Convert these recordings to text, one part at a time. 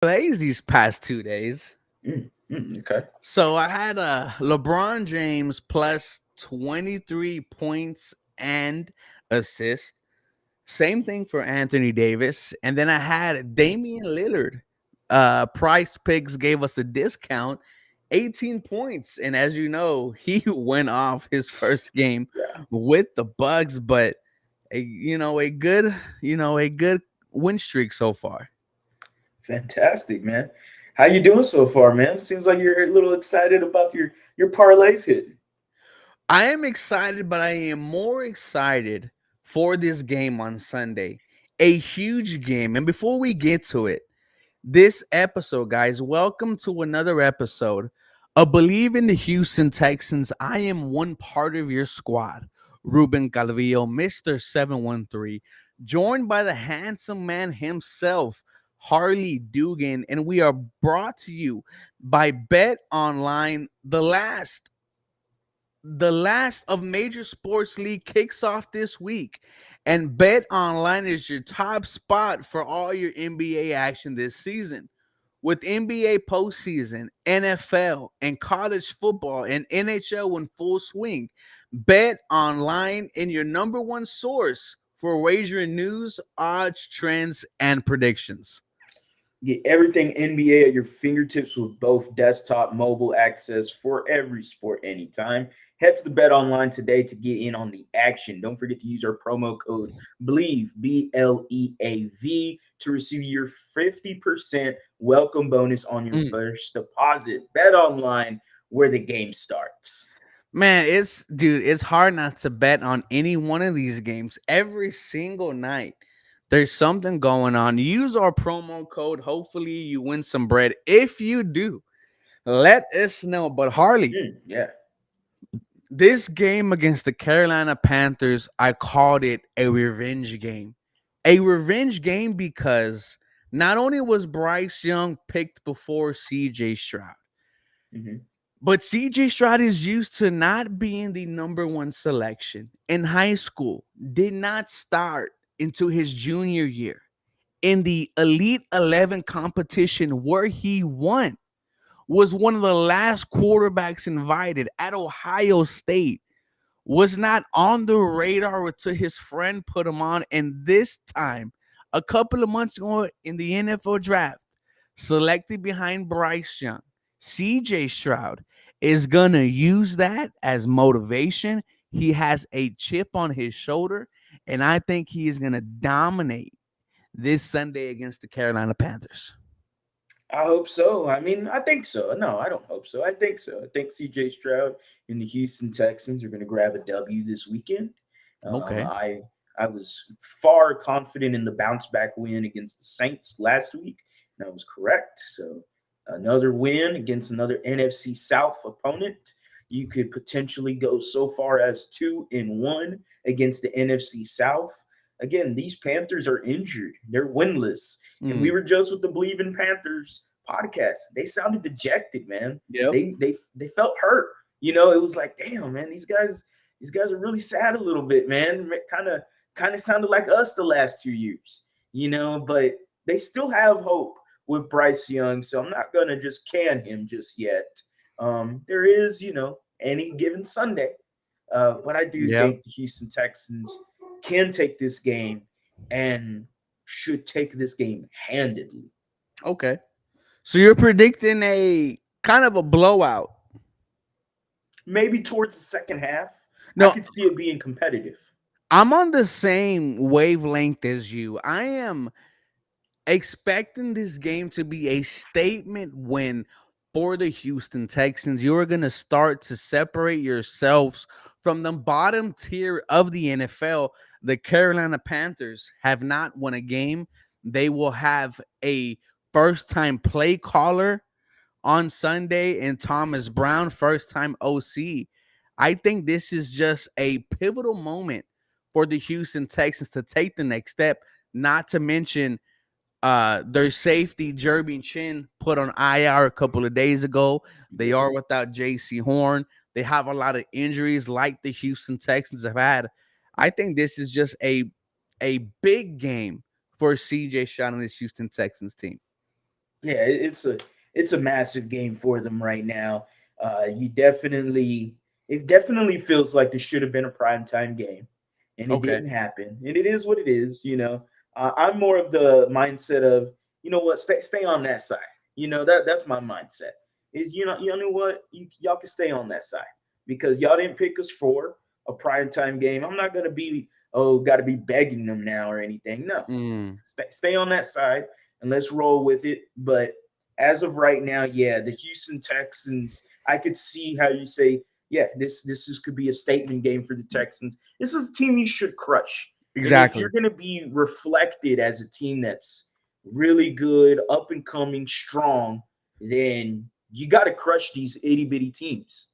Plays these past 2 days. Okay. So I had LeBron James plus 23 points and assist. Same thing for Anthony Davis. And then I had Damian Lillard. Price Picks gave us a discount, 18 points. And as you know, he went off his first game Yeah. with the Bugs, but a good win streak so far. Fantastic, man. How you doing so far, man? Seems like you're a little excited about your parlays hitting. I am excited, but I am more excited for this game on Sunday. A huge game. And before we get to it, this episode, guys, welcome to another episode of Believe in the Houston Texans. I am one part of your squad, Ruben Calvillo, Mr. 713, joined by the handsome man himself, Harley Dugan, and we are brought to you by Bet Online, the last of major sports league kicks off this week, and Bet Online is your top spot for all your NBA action this season. With NBA postseason, NFL, and college football and NHL in full swing, Bet Online in your number one source for wagering news, odds, trends, and predictions. Get everything NBA at your fingertips with both desktop, mobile access for every sport anytime. Head to the Bet Online today to get in on the action. Don't forget to use our promo code BLEAV, BLEAV, to receive your 50% welcome bonus on your Mm. first deposit. Bet Online, where the game starts. Man, it's hard not to bet on any one of these games every single night. There's something going on. Use our promo code. Hopefully, you win some bread. If you do, let us know. But Harley, Yeah. this game against the Carolina Panthers, I called it a revenge game. A revenge game because not only was Bryce Young picked before CJ Stroud, hmm but CJ Stroud is used to not being the number one selection in high school, did not start into his junior year in the Elite 11 competition where he won, was one of the last quarterbacks invited at Ohio State, was not on the radar until his friend put him on. And this time, a couple of months ago in the NFL draft, selected behind Bryce Young, CJ Stroud is going to use that as motivation. He has a chip on his shoulder, and I think he is going to dominate this Sunday against the Carolina Panthers. I hope so. I mean, I think so. No, I don't hope so. I think so. I think CJ Stroud and the Houston Texans are going to grab a W this weekend. Um, Okay. I I was far confident in the bounce back win against the Saints last week, and I was correct. So another win against another NFC South opponent. You could potentially go so far as 2-1 against the NFC South. Again, these Panthers are injured. They're winless. And we Mm. were just with the Believe in Panthers podcast. They sounded dejected, man. Yep. They felt hurt. It was like, damn, man, these guys are really sad a little bit, man. Kind of sounded like us the last 2 years, but they still have hope with Bryce Young, so I'm not gonna just can him just yet. There is, any given Sunday, but I do Yep. think the Houston Texans can take this game and should take this game handedly. Okay. So you're predicting a kind of a blowout. Maybe towards the second half, I No, could see it being competitive. I'm on the same wavelength as you. I am expecting this game to be a statement win for the Houston Texans. You're going to start to separate yourselves from the bottom tier of the NFL. The Carolina Panthers have not won a game. They will have a first time play caller on Sunday and Thomas Brown, first time OC. I think this is just a pivotal moment for the Houston Texans to take the next step, not to mention their safety, Jerby Chin, put on IR a couple of days ago. They Yeah. are without JC Horn. They have a lot of injuries like the Houston Texans have had. I think this is just a big game for CJ Stroud and this Houston Texans team. Yeah, it's a massive game for them right now. You definitely it definitely feels like this should have been a primetime game, and it Okay. didn't happen. And it is what it is. I'm more of the mindset of what, stay on that side. That's my mindset. Is you know what, y'all can stay on that side because y'all didn't pick us for a primetime game. I'm not gonna be, got to be begging them now or anything. No, Mm. stay on that side and let's roll with it. But as of right now, yeah, the Houston Texans, I could see how you say, yeah, could be a statement game for the Texans. This is a team you should crush. And if Exactly. you're going to be reflected as a team that's really good, up and coming, strong, then you got to crush these itty bitty teams.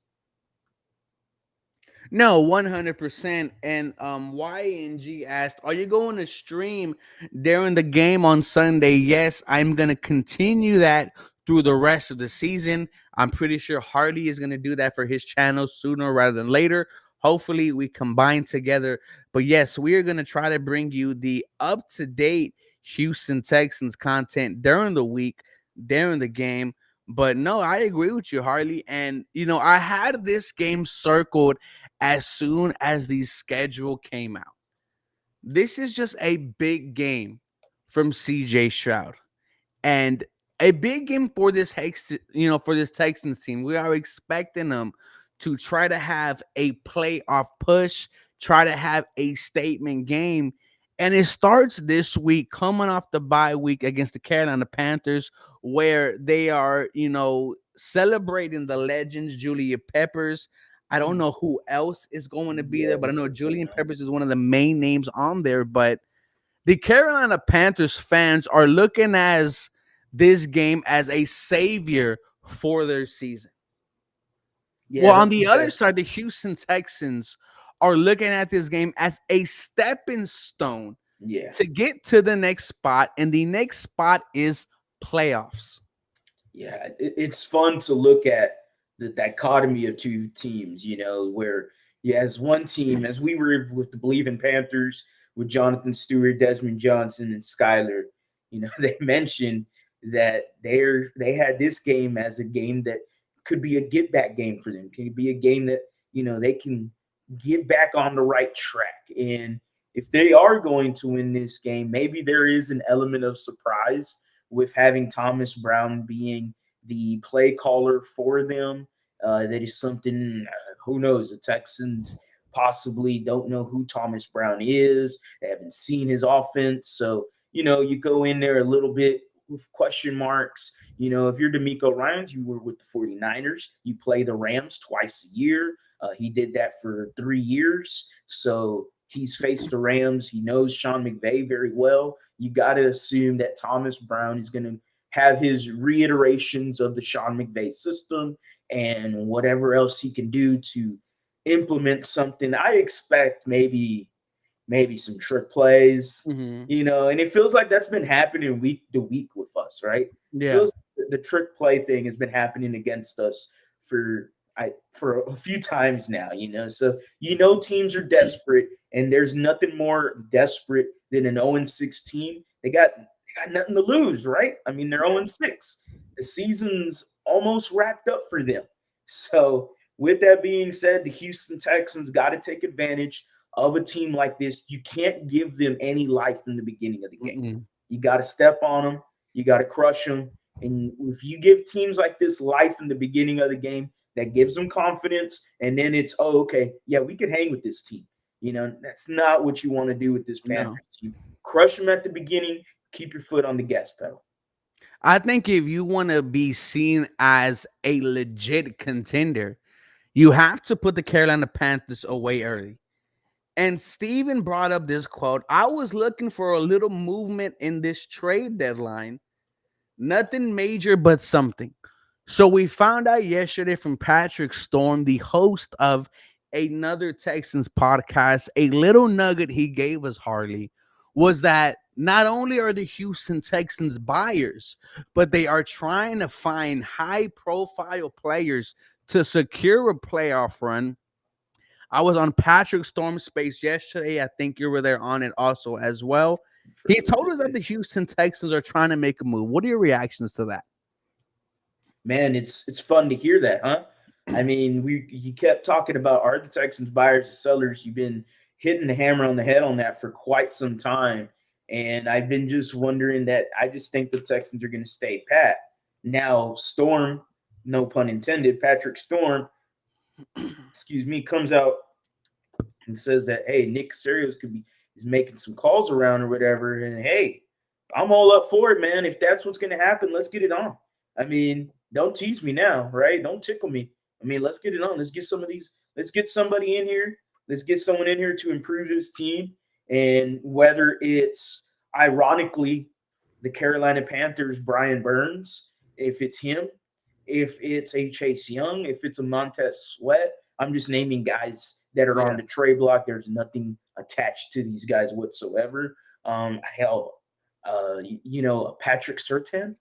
No, 100%. And YNG asked, "Are you going to stream during the game on Sunday?" Yes, I'm going to continue that through the rest of the season. I'm pretty sure Hardy is going to do that for his channel sooner rather than later. Hopefully, we combine together. But yes, we are going to try to bring you the up to date Houston Texans content during the week, during the game. But no, I agree with you, Harley. And, I had this game circled as soon as the schedule came out. This is just a big game from CJ Stroud and a big game for this for this Texans team. We are expecting them to try to have a playoff push, try to have a statement game. And it starts this week, coming off the bye week against the Carolina Panthers, where they are, celebrating the legends, Julia Peppers. I don't know who else is going to be Yeah, there, I but I was know gonna say Julian no. Peppers is one of the main names on there. But the Carolina Panthers fans are looking as this game as a savior for their season. Yeah, Well, on that's the other exactly. side, the Houston Texans are looking at this game as a stepping stone Yeah. to get to the next spot, and the next spot is playoffs. Yeah, it's fun to look at the dichotomy of two teams, where as one team, as we were with the Believe Panthers with Jonathan Stewart, Desmond Johnson, and Skyler, they mentioned that they had this game as a game that could be a get back game for them. Could be a game that, they can get back on the right track. And if they are going to win this game, maybe there is an element of surprise with having Thomas Brown being the play caller for them. That is something, who knows, the Texans possibly don't know who Thomas Brown is. They haven't seen his offense. So, you go in there a little bit with question marks. If you're D'Amico Ryans, you were with the 49ers. You play the Rams twice a year. He did that for 3 years. So he's faced the Rams. He knows Sean McVay very well. You got to assume that Thomas Brown is going to have his reiterations of the Sean McVay system and whatever else he can do to implement something. I expect maybe some trick plays, Mm-hmm. and it feels like that's been happening week to week with us, right? It Yeah. feels like the trick play thing has been happening against us for a few times now, So teams are desperate, and there's nothing more desperate than an 0-16. They got nothing to lose, right? I mean, they're 0-6. The season's almost wrapped up for them. So, with that being said, the Houston Texans got to take advantage of a team like this. You can't give them any life in the beginning of the game. Mm-mm. You got to step on them. You got to crush them. And if you give teams like this life in the beginning of the game, that gives them confidence. And then it's, oh, okay, yeah, we could hang with this team. That's not what you want to do with this Panthers No. team. Crush them at the beginning. Keep your foot on the gas pedal. I think if you want to be seen as a legit contender, you have to put the Carolina Panthers away early. And Steven brought up this quote. I was looking for a little movement in this trade deadline. Nothing major, but something. So we found out yesterday from Patrick Storm, the host of another Texans podcast, a little nugget he gave us, Harley, was that not only are the Houston Texans buyers, but they are trying to find high profile players to secure a playoff run. I was on Patrick Storm's space yesterday. I think you were there on it also as well. He for told the us that the division. Houston Texans are trying to make a move. What are your reactions to that? Man, it's fun to hear that, huh? I mean, we you kept talking about are the Texans buyers or sellers? You've been hitting the hammer on the head on that for quite some time, and I've been just wondering that. I just think the Texans are going to stay pat. Now, Storm, no pun intended, Patrick Storm, excuse me, comes out and says that hey, Nick Casarios could be is making some calls around or whatever, and hey, I'm all up for it, man. If that's what's going to happen, let's get it on. I mean, don't tease me now, right? Don't tickle me. I mean, let's get it on. Let's get some of these. Let's get somebody in here. Let's get someone in here to improve this team. And whether it's ironically the Carolina Panthers, Brian Burns, if it's him, if it's a Chase Young, if it's a Montez Sweat, I'm just naming guys that are on Yeah. the trade block. There's nothing attached to these guys whatsoever. Hell, a Patrick Surtain.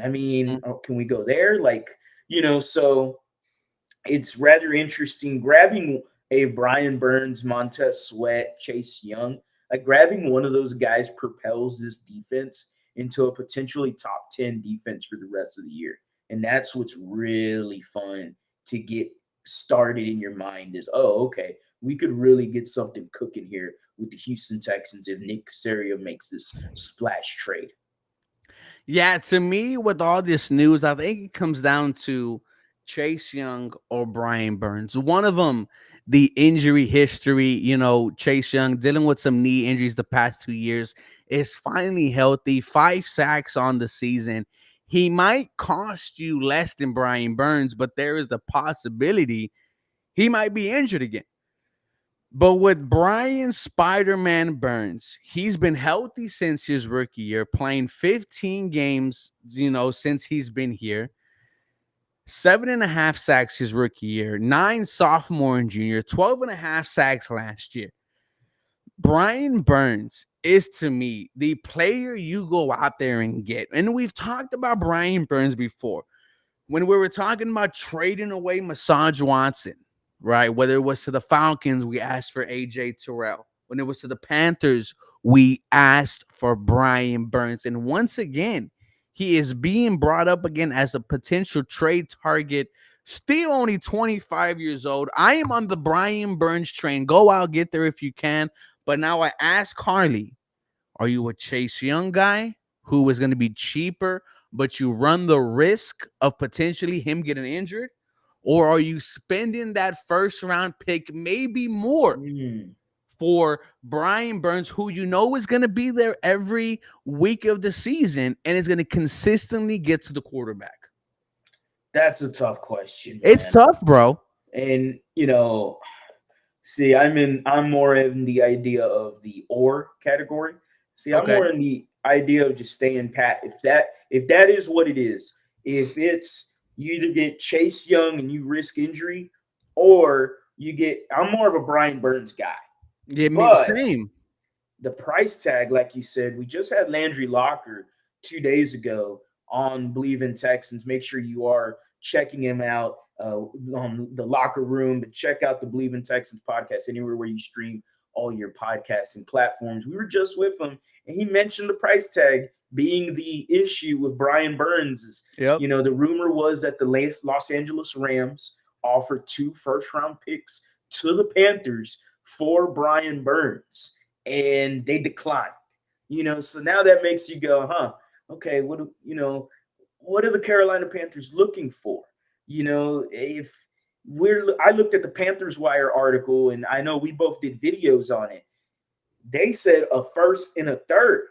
I mean, Mhm. can we go there? Like, so it's rather interesting grabbing a Brian Burns, Montez Sweat, Chase Young. Like grabbing one of those guys propels this defense into a potentially top 10 defense for the rest of the year. And that's what's really fun to get started in your mind is, oh, okay, we could really get something cooking here with the Houston Texans if Nick Casario makes this splash trade. Yeah, to me, with all this news, I think it comes down to Chase Young or Brian Burns. One of them, the injury history, Chase Young dealing with some knee injuries the past 2 years, is finally healthy. 5 sacks on the season. He might cost you less than Brian Burns, but there is the possibility he might be injured again. But with Brian Spider Man Burns, he's been healthy since his rookie year, playing 15 games, since he's been here. 7.5 sacks his rookie year, 9 sophomore and junior, 12.5 sacks last year. Brian Burns is to me the player you go out there and get. And we've talked about Brian Burns before when we were talking about trading away Massage Watson, right? Whether it was to the Falcons, we asked for AJ Terrell. When it was to the Panthers, we asked for Brian Burns. And once again, he is being brought up again as a potential trade target. Still only 25 years old. I am on the Brian Burns train. Go out, get there if you can. But now I ask Harley, are you a Chase Young guy who is going to be cheaper, but you run the risk of potentially him getting injured? Or are you spending that first round pick, maybe more, Mm, for Brian Burns, who you know is going to be there every week of the season and is going to consistently get to the quarterback? that's a tough question, It's man. tough, bro. And see, I'm more in the idea of the or category. See, I'm Okay. more in the idea of just staying pat. If that is what it is, if it's you either get Chase Young and you risk injury, or I'm more of a Brian Burns guy. Yeah, But same. the price tag, like you said, we just had Landry Locker 2 days ago on Believe in Texans. Make sure you are checking him out on the locker room, but check out the Believe in Texans podcast anywhere where you stream all your podcasting platforms. We were just with him, and he mentioned the price tag being the issue with Brian Burns. Yep. The rumor was that the Los Angeles Rams offered 2 first-round picks to the Panthers for Brian Burns, and they declined. So now that makes you go, huh? Okay, what are the Carolina Panthers looking for? If I looked at the Panthers Wire article, and I know we both did videos on it. They said a first and a third,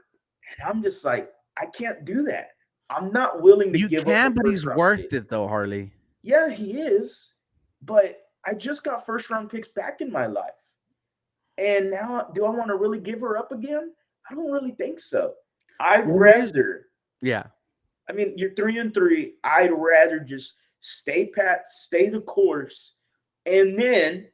and I'm just like, I can't do that. I'm not willing to You give up a can, but first he's round pick. worth it, though, Harley. Yeah, he is, but I just got first round picks back in my life. And now, do I want to really give her up again? I don't really think so. I'd Well, here's, rather, yeah. I mean, you're 3-3. I'd rather just stay pat, stay the course. And then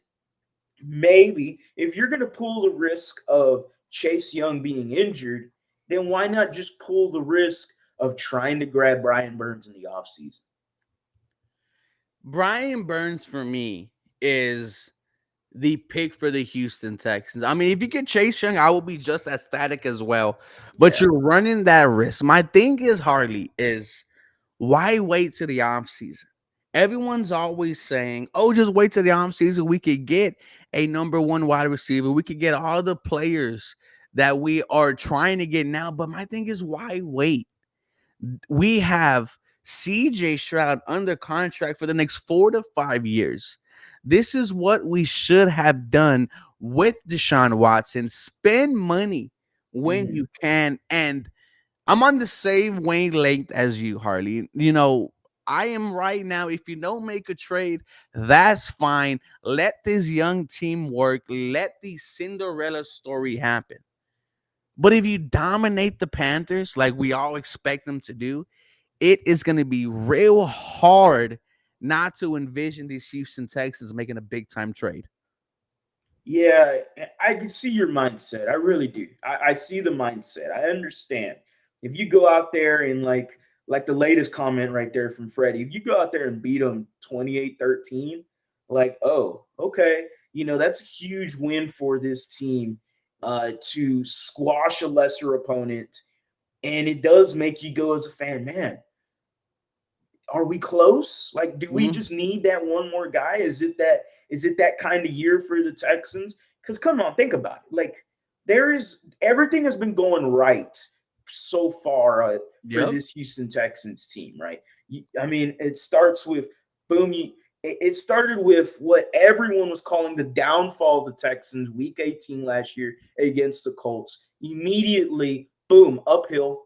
maybe if you're going to pull the risk of Chase Young being injured, then why not just pull the risk of trying to grab Brian Burns in the offseason? Brian Burns for me is the pick for the Houston Texans. I mean, if you get Chase Young, I will be just as static as well. But Yeah. you're running that risk. My thing is, Harley, is why wait to the offseason? Everyone's always saying, oh, just wait to the offseason. We could get a number one wide receiver. We could get all the players that we are trying to get now. But my thing is, why wait? We have CJ Stroud under contract for the next 4 to 5 years. This is what we should have done with Deshaun Watson. Spend money when Mhm. you can. And I'm on the same wavelength as you, Harley. I am right now. If you don't make a trade, that's fine. Let this young team work. Let the Cinderella story happen. But if you dominate the Panthers like we all expect them to do, it is going to be real hard not to envision these Houston Texans making a big time trade. Yeah, I can see your mindset. I really do. I see the mindset. I understand. If you go out there and like the latest comment right there from Freddie, if you go out there and beat them 28-13, like, oh, okay, that's a huge win for this team to squash a lesser opponent. And it does make you go as a fan, man, are we close? Like, do we Mm, just need that one more guy? Is it that kind of year for the Texans? Because come on, think about it. Like, there is everything has been going right so far for yep. this Houston Texans team, right? I mean, it starts with boom. It started with what everyone was calling the downfall of the Texans, Week 18 last year against the Colts. Immediately, boom, uphill.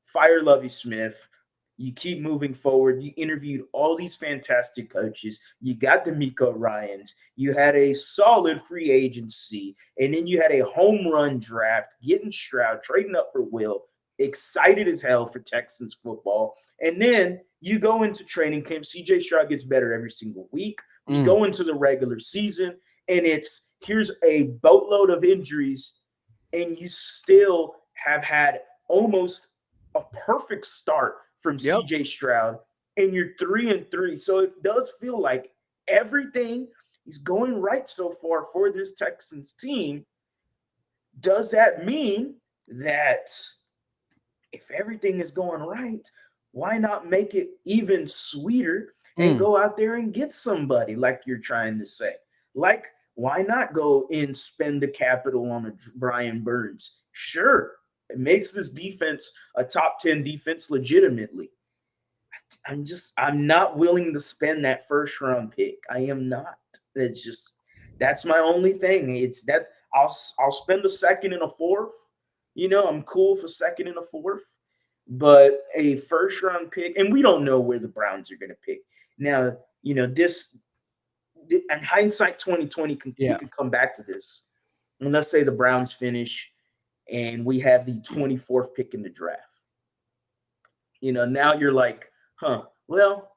Fire Lovey Smith, you keep moving forward. You interviewed all these fantastic coaches. You got the Miko Ryans. You had a solid free agency. And then you had a home run draft, getting Stroud, trading up for Will. Excited as hell for Texans football. And then you go into training camp. CJ Stroud gets better every single week. We Mm, go into the regular season, and it's here's a boatload of injuries, and you still have had almost a perfect start from yep. CJ Stroud, and you're 3-3. So it does feel like everything is going right so far for this Texans team. Does that mean that if everything is going right, why not make it even sweeter and Mm, go out there and get somebody like you're trying to say? Like, why not go and spend the capital on a Brian Burns? Sure, it makes this defense a top 10 defense legitimately. I'm not willing to spend that first round pick. I am not. It's just that's my only thing. It's that I'll spend a second and a fourth. I'm cool for second and a fourth, but a first round pick, and we don't know where the Browns are going to pick. Now, this and hindsight 2020 we yeah. could come back to this. And let's say the Browns finish and we have the 24th pick in the draft. Now you're like, huh, well,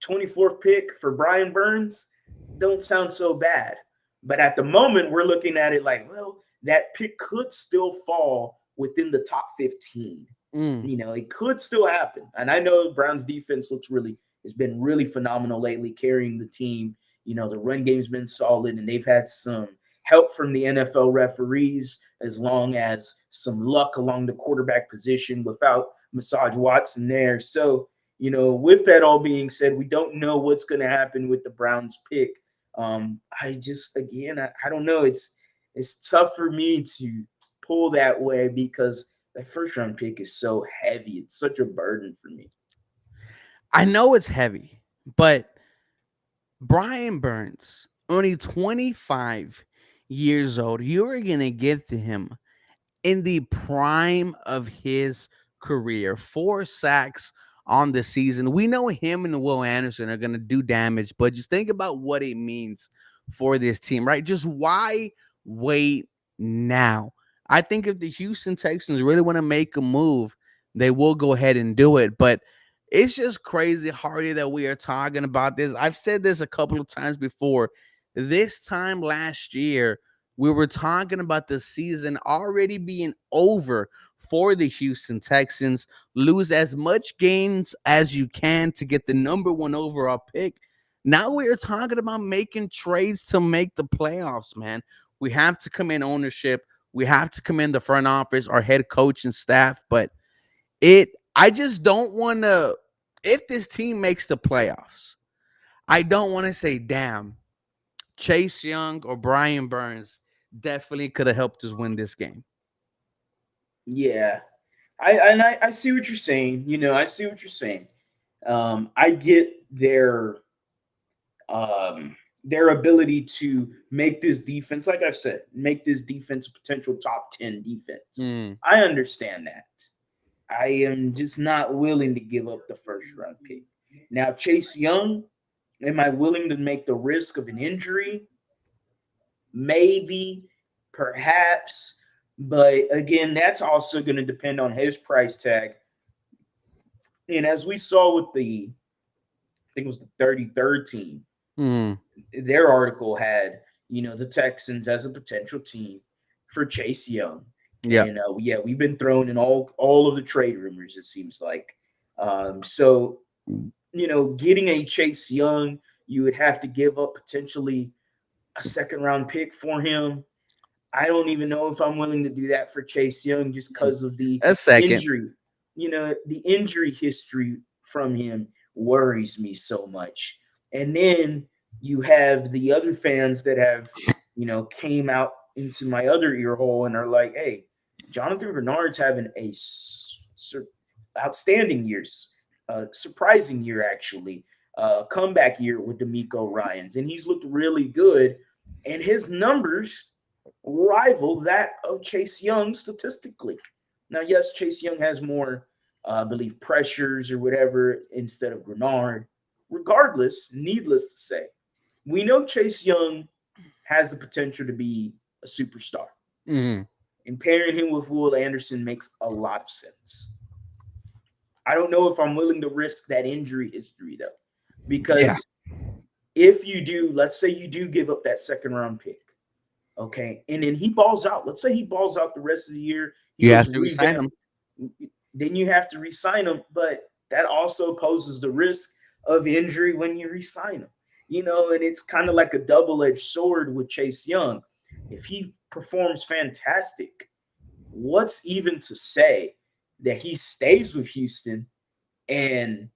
24th pick for Brian Burns don't sound so bad. But at the moment, we're looking at it like, well, that pick could still fall within the top 15. Mm. It could still happen. And I know Brown's defense has been really phenomenal lately, carrying the team. The run game's been solid, and they've had some help from the NFL referees, as long as some luck along the quarterback position without Massage Watson there. So, with that all being said, we don't know what's going to happen with the Browns pick. I just, again, I don't know. It's tough for me to pull that way because that first round pick is so heavy. It's such a burden for me. I know it's heavy, but Brian Burns, only 25 years old, you're going to get to him in the prime of his career. 4 sacks on the season. We know him and Will Anderson are going to do damage, but just think about what it means for this team, right? Just why wait now? I think if the Houston Texans really want to make a move, they will go ahead and do it. But it's just crazy, Hardy, that we are talking about this. I've said this a couple of times before. This time last year, we were talking about the season already being over for the Houston Texans. Lose as much games as you can to get the number one overall pick. Now we are talking about making trades to make the playoffs, man. We have to come in ownership. We have to come in the front office, our head coach and staff. But I just don't want to, if this team makes the playoffs, I don't want to say, damn, Chase Young or Brian Burns definitely could have helped us win this game. Yeah, I see what you're saying. I see what you're saying. I get their ability to make this defense, like I've said, make this defense a potential top 10 defense. Mm. I understand that. I am just not willing to give up the first round pick. Now, Chase Young, am I willing to make the risk of an injury? Maybe, perhaps. But again, that's also going to depend on his price tag. And as we saw with I think it was the 33rd team, Mm. their article had, the Texans as a potential team for Chase Young. Yeah. And yeah, we've been thrown in all of the trade rumors, it seems like. So, getting a Chase Young, you would have to give up potentially a second round pick for him. I don't even know if I'm willing to do that for Chase Young just because of the A second. injury. The injury history from him worries me so much. And then you have the other fans that have, came out into my other ear hole and are like, hey, Jonathan Bernard's having a outstanding years, surprising year, actually, comeback year with D'Amico Ryans. And he's looked really good. And his numbers rival that of Chase Young statistically. Now, yes, Chase Young has more, I believe, pressures or whatever instead of Grenard. Regardless, needless to say, we know Chase Young has the potential to be a superstar. Mm. And pairing him with Will Anderson makes a lot of sense. I don't know if I'm willing to risk that injury history, though, Yeah. because if you do, let's say you do give up that second round pick, okay, and then he balls out. Let's say he balls out the rest of the year. He You looks have to resign revamped. him. Then you have to resign him, but that also poses the risk of injury when you resign him. And it's kind of like a double-edged sword with Chase Young. If he performs fantastic, what's even to say that he stays with Houston and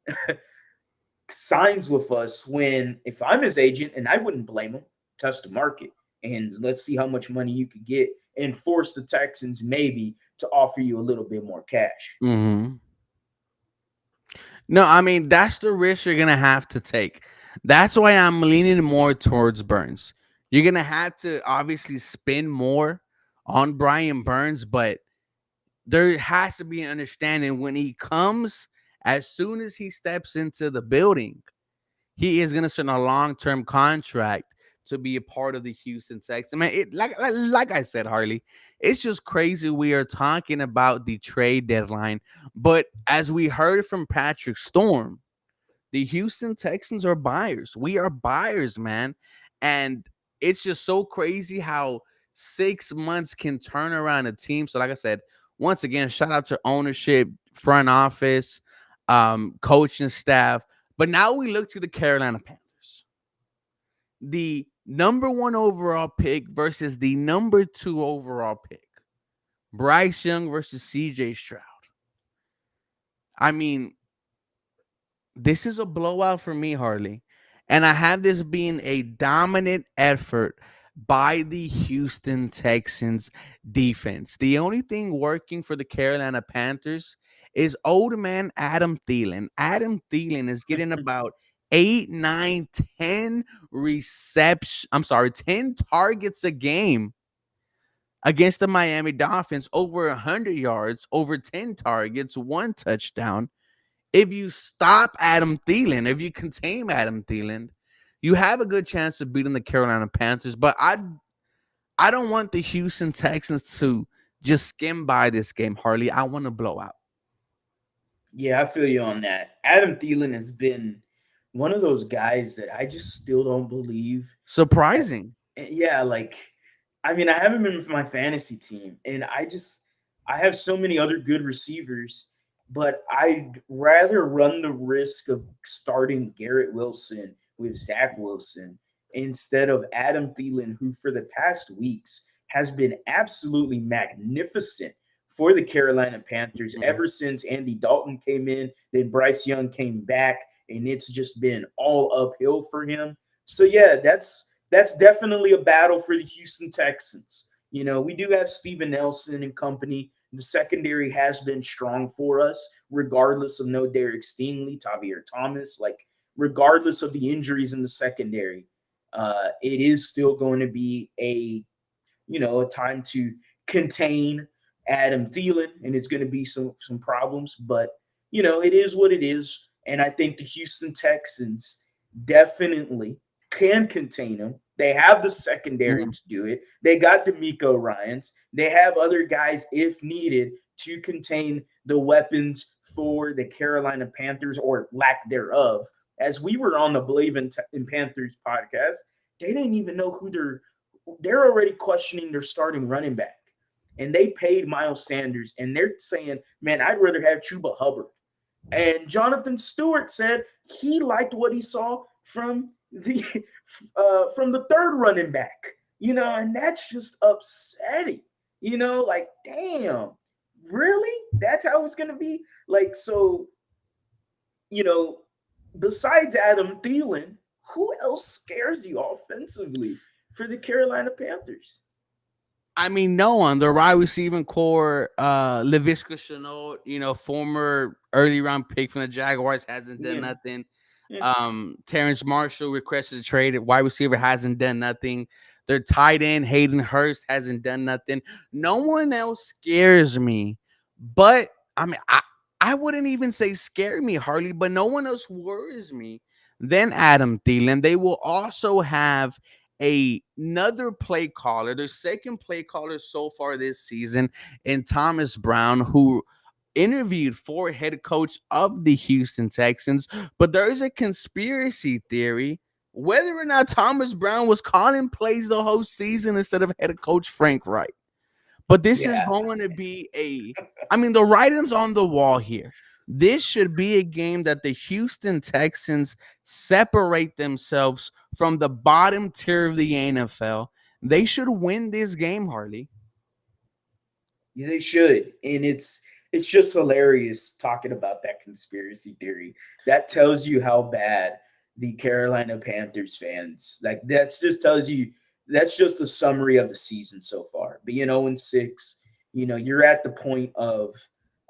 signs with us when, if I'm his agent, and I wouldn't blame him, test the market and let's see how much money you could get and force the Texans maybe to offer you a little bit more cash. Hmm. No, I mean that's the risk you're gonna have to take. That's why I'm leaning more towards Burns. You're gonna have to obviously spend more on Brian Burns, but there has to be an understanding when he comes. As soon as he steps into the building, he is going to sign a long-term contract to be a part of the Houston Texans. Man, like I said, Harley, it's just crazy. We are talking about the trade deadline, but as we heard from Patrick Storm, the Houston Texans are buyers. We are buyers, man, and it's just so crazy how 6 months can turn around a team. So, like I said, once again, shout out to ownership, front office, coaching staff. But now we look to the Carolina Panthers, the number one overall pick versus the number two overall pick. Bryce Young versus CJ Stroud. I mean, this is a blowout for me, Harley. And I have this being a dominant effort by the Houston Texans defense. The only thing working for the Carolina Panthers is old man Adam Thielen. Adam Thielen is getting about 10 targets a game against the Miami Dolphins, over 100 yards, over 10 targets, one touchdown. If you stop Adam Thielen, if you contain Adam Thielen, you have a good chance of beating the Carolina Panthers. But I don't want the Houston Texans to just skim by this game, Harley. I want to blow out. Yeah, I feel you on that. Adam Thielen has been one of those guys that I just still don't believe. Surprising. Yeah, like, I mean, I haven't been with my fantasy team, and I have so many other good receivers, but I'd rather run the risk of starting Garrett Wilson with Zach Wilson instead of Adam Thielen, who for the past weeks has been absolutely magnificent for the Carolina Panthers Mm. ever since Andy Dalton came in, then Bryce Young came back, and it's just been all uphill for him. So yeah, that's definitely a battle for the Houston Texans. We do have Steven Nelson and company. The secondary has been strong for us, regardless of no Derek Stingley, Tavier Thomas, like regardless of the injuries in the secondary. It is still going to be a time to contain Adam Thielen, and it's going to be some problems, but it is what it is, and I think the Houston Texans definitely can contain him. They have the secondary Mm. to do it. They got D'Amico Ryans. They have other guys if needed to contain the weapons for the Carolina Panthers or lack thereof. As we were on the Believe in Panthers podcast, they didn't even know who they're already questioning their starting running back. And they paid Miles Sanders, and they're saying, man, I'd rather have Chuba Hubbard. And Jonathan Stewart said he liked what he saw from the third running back. And that's just upsetting. Like, damn, really? That's how it's gonna be? Like, so, you know, besides Adam Thielen, who else scares you offensively for the Carolina Panthers? I mean, no one. The wide receiving core, Laviska Shenault, former early round pick from the Jaguars, hasn't done Yeah, nothing. yeah, Terrence Marshall requested a trade. Wide receiver hasn't done nothing. Their tight end, Hayden Hurst, hasn't done nothing. No one else scares me. But I mean, I wouldn't even say scare me, Harley, but no one else worries me than Adam Thielen. They will also have another play caller, their second play caller so far this season, and Thomas Brown, who interviewed for head coach of the Houston Texans. But there is a conspiracy theory whether or not Thomas Brown was calling plays the whole season instead of head coach Frank Wright. But this is yeah. going to be I mean, the writing's on the wall here. This should be a game that the Houston Texans separate themselves from the bottom tier of the NFL. They should win this game, Harley. They should, and it's just hilarious talking about that conspiracy theory. That tells you how bad the Carolina Panthers fans like. That just tells you that's just a summary of the season so far. Being 0-6, you're at the point of,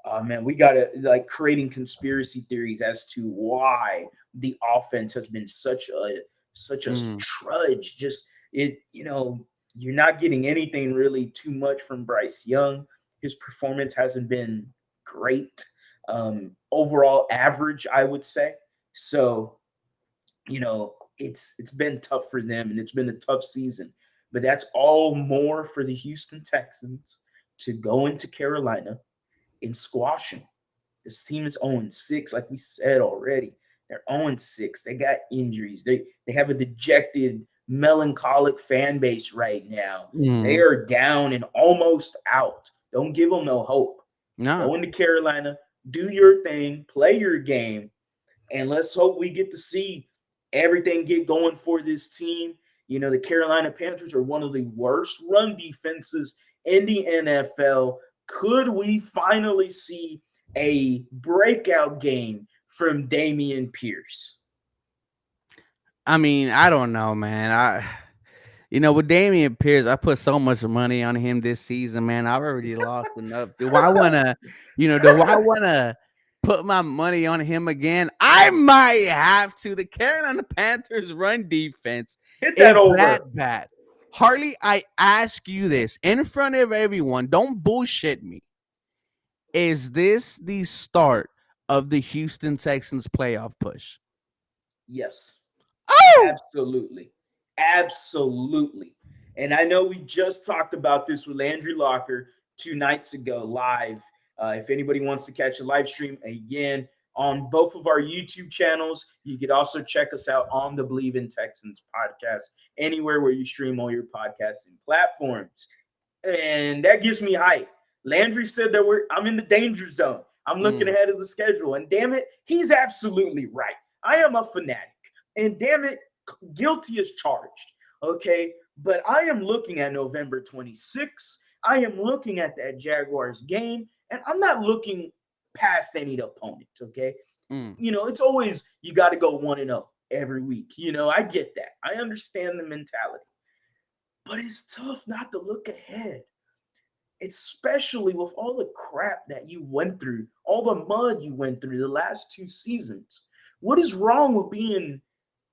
oh man, we got to like creating conspiracy theories as to why the offense has been such a Mm. trudge. Just you're not getting anything really too much from Bryce Young. His performance hasn't been great. Overall average, I would say. So, it's been tough for them and it's been a tough season. But that's all more for the Houston Texans to go into Carolina and squash them. This team is 0-6, like we said already. They're 0-6. They got injuries. They have a dejected, melancholic fan base right now. They Mm. are down and almost out. Don't give them no hope. No. Go into Carolina, do your thing, play your game, and let's hope we get to see everything get going for this team. The Carolina Panthers are one of the worst run defenses in the NFL. Could we finally see a breakout game from Damian Pierce? I mean, I don't know, man. With Damian Pierce, I put so much money on him this season, man. I've already lost enough. Do I wanna put my money on him again? I might have to. The Carolina Panthers run defense Hit that is that over. bad. Harley, I ask you this in front of everyone. Don't bullshit me. Is this the start of the Houston Texans playoff push? Yes. Oh! Absolutely. Absolutely. And I know we just talked about this with Landry Locker 2 nights ago live. If anybody wants to catch a live stream again on both of our YouTube channels, you could also check us out on the Believe in Texans podcast, anywhere where you stream all your podcasting platforms. And that gives me hype. Landry said that I'm in the danger zone. I'm looking Mm. ahead of the schedule. And damn it, he's absolutely right. I am a fanatic. And damn it, guilty is charged. Okay. But I am looking at November 26th. I am looking at that Jaguars game, and I'm not looking past any opponent. Okay. Mm. It's always you got to go 1-0 every week. I get that. I understand the mentality. But it's tough not to look ahead, especially with all the crap that you went through, all the mud you went through the last 2 seasons. What is wrong with being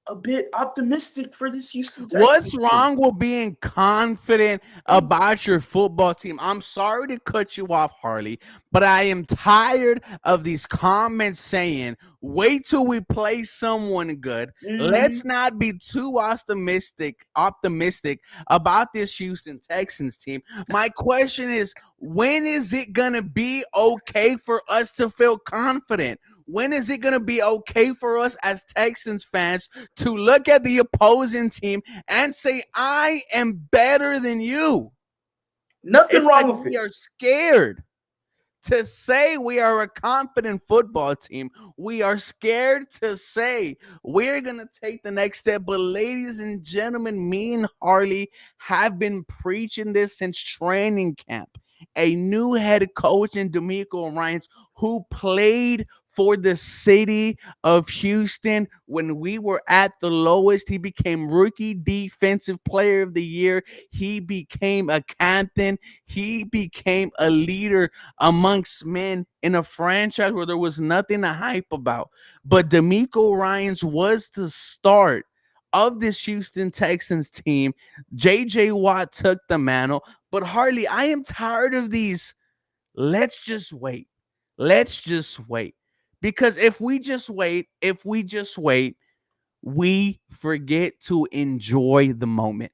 a bit optimistic for this Houston What's Texans team? wrong with being confident about your football team? I'm sorry to cut you off, Harley, but I am tired of these comments saying, wait till we play someone good. Let's Mm-hmm. not be too optimistic about this Houston Texans team. My question is, when is it gonna be okay for us to feel confident? When is it going to be okay for us as Texans fans to look at the opposing team and say, I am better than you? Nothing It's like wrong with we it. are scared to say we are a confident football team. We are scared to say we're going to take the next step. But, ladies and gentlemen, me and Harley have been preaching this since training camp. A new head coach in D'Amico Ryans who played for the city of Houston when we were at the lowest. He became rookie defensive player of the year. He became a captain. He became a leader amongst men in a franchise where there was nothing to hype about. But D'Amico Ryans was the start of this Houston Texans team. JJ Watt took the mantle. But Harley, I am tired of these. Let's just wait. Let's just wait. Because if we just wait, we forget to enjoy the moment.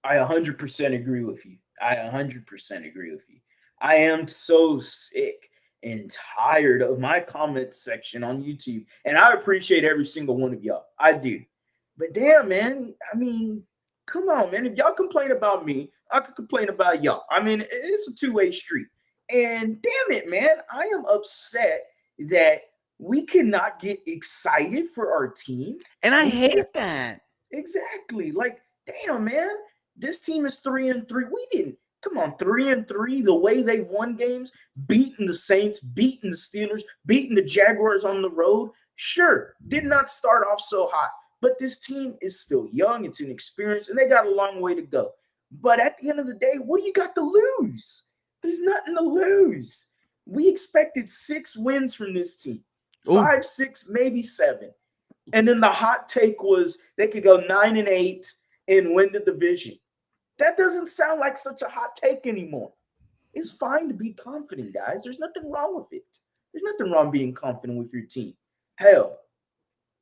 I 100% agree with you. I 100% agree with you. I am so sick and tired of my comment section on YouTube. And I appreciate every single one of y'all. I do. But damn, man. I mean, come on, man. If y'all complain about me, I could complain about y'all. I mean, it's a two-way street. And damn it, man. I am upset that we cannot get excited for our team. And I We can't. hate that. Exactly. Like, damn, man, this team is 3-3. We didn't come on 3-3. The way they've won games, beating the Saints, beating the Steelers, beating the Jaguars on the road. Sure, did not start off so hot, but this team is still young. It's inexperienced, and they got a long way to go. But at the end of the day, what do you got to lose? There's nothing to lose. We expected 6 wins from this team, Ooh, 5, 6, maybe 7. And then the hot take was they could go 9-8 and win the division. That doesn't sound like such a hot take anymore. It's fine to be confident, guys. There's nothing wrong with it. There's nothing wrong being confident with your team. Hell,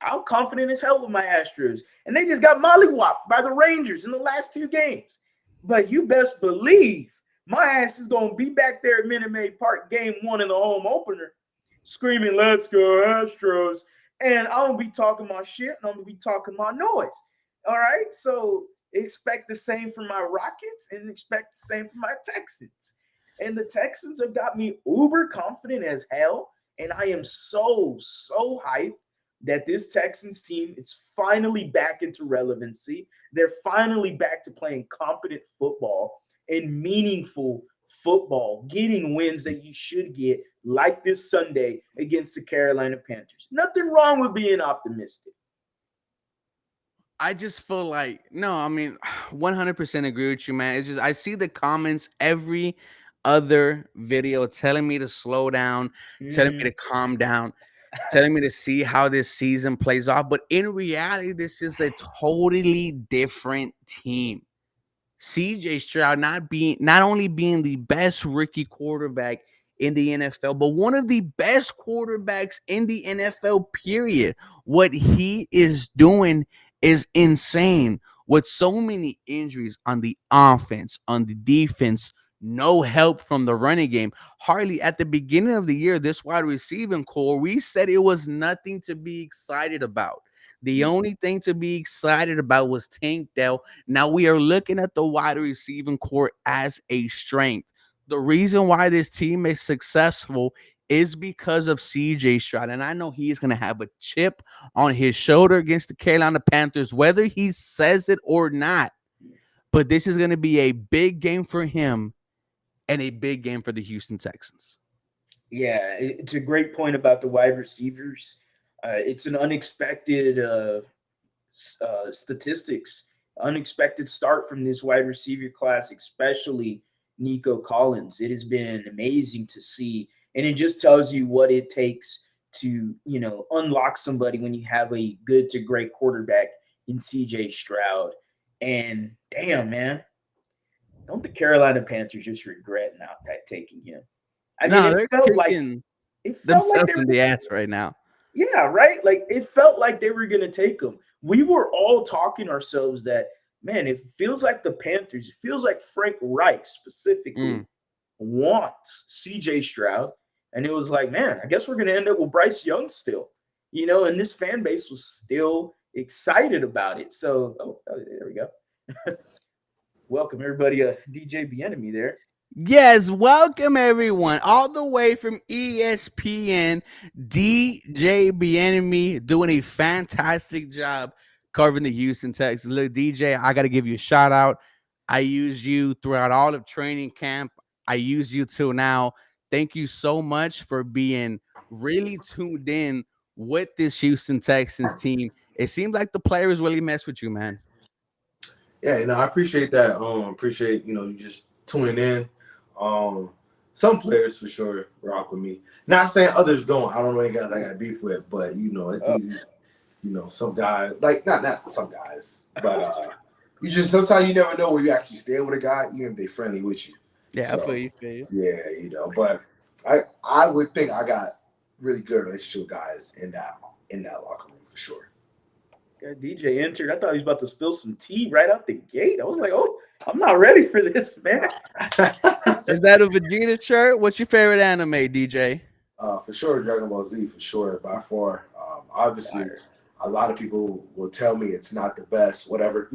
I'm confident as hell with my Astros, and they just got mollywopped by the Rangers in the last 2 games. But you best believe my ass is gonna be back there at Minute Maid Park, Game 1 in the home opener, screaming, "Let's go Astros!" And I'm gonna be talking my shit, and I'm gonna be talking my noise. All right, so expect the same from my Rockets, and expect the same from my Texans. And the Texans have got me uber confident as hell, and I am so hyped that this Texans team is finally back into relevancy. They're finally back to playing competent football and meaningful football, getting wins that you should get, like this Sunday against the Carolina Panthers. Nothing wrong with being optimistic. I just feel like no, I mean, 100% agree with you, man. It's just I see the comments every other video telling me to slow down, telling me to Mm-hmm. calm down, telling me to see how this season plays off. But in reality, this is a totally different team. CJ Stroud not only being the best rookie quarterback in the NFL, but one of the best quarterbacks in the NFL, period. What he is doing is insane. With so many injuries on the offense, on the defense, no help from the running game. Harley, at the beginning of the year, this wide receiving core, we said it was nothing to be excited about. The only thing to be excited about was Tank Dell. Now we are looking at the wide receiving core as a strength. The reason why this team is successful is because of CJ Stroud. And I know he is going to have a chip on his shoulder against the Carolina Panthers, whether he says it or not. But this is going to be a big game for him and a big game for the Houston Texans. Yeah, it's a great point about the wide receivers. It's an unexpected statistics, unexpected start from this wide receiver class, especially Nico Collins. It has been amazing to see, and it just tells you what it takes to unlock somebody when you have a good to great quarterback in CJ Stroud. And damn, man, don't the Carolina Panthers just regret not taking him? I mean, No, they're kicking it felt like themselves they in were the ass right now. yeah, right? Like it felt like they were going to take him. We were all talking ourselves that, man, it feels like the Panthers, it feels like Frank Reich specifically Mm. wants CJ Stroud. And it was like, man, I guess we're going to end up with Bryce Young still, and this fan base was still excited about it. So, there we go. Welcome, everybody. DJ Bien-Aime there. Yes, welcome everyone, all the way from ESPN. DJ Bien-Aime doing a fantastic job covering the Houston Texans. Look, DJ, I got to give you a shout out. I used you throughout all of training camp. I use you till now. Thank you so much for being really tuned in with this Houston Texans team. It seems like the players really mess with you, man. Yeah, I appreciate that. Appreciate you just tuning in. Some players for sure rock with me. Not saying others don't. I don't know any guys I got beef with, but it's easy. Some guys like not some guys, but you just sometimes you never know where you actually stand with a guy, even if they're friendly with you. Yeah, I So feel you. Feel you. yeah, but I would think I got really good relationship with guys in that locker room for sure. DJ entered. I thought he was about to spill some tea right out the gate. I was like, oh, I'm not ready for this, man. Is that a Vegeta shirt? What's your favorite anime, DJ? For sure, Dragon Ball Z, for sure, by far. Obviously, a lot of people will tell me it's not the best, whatever.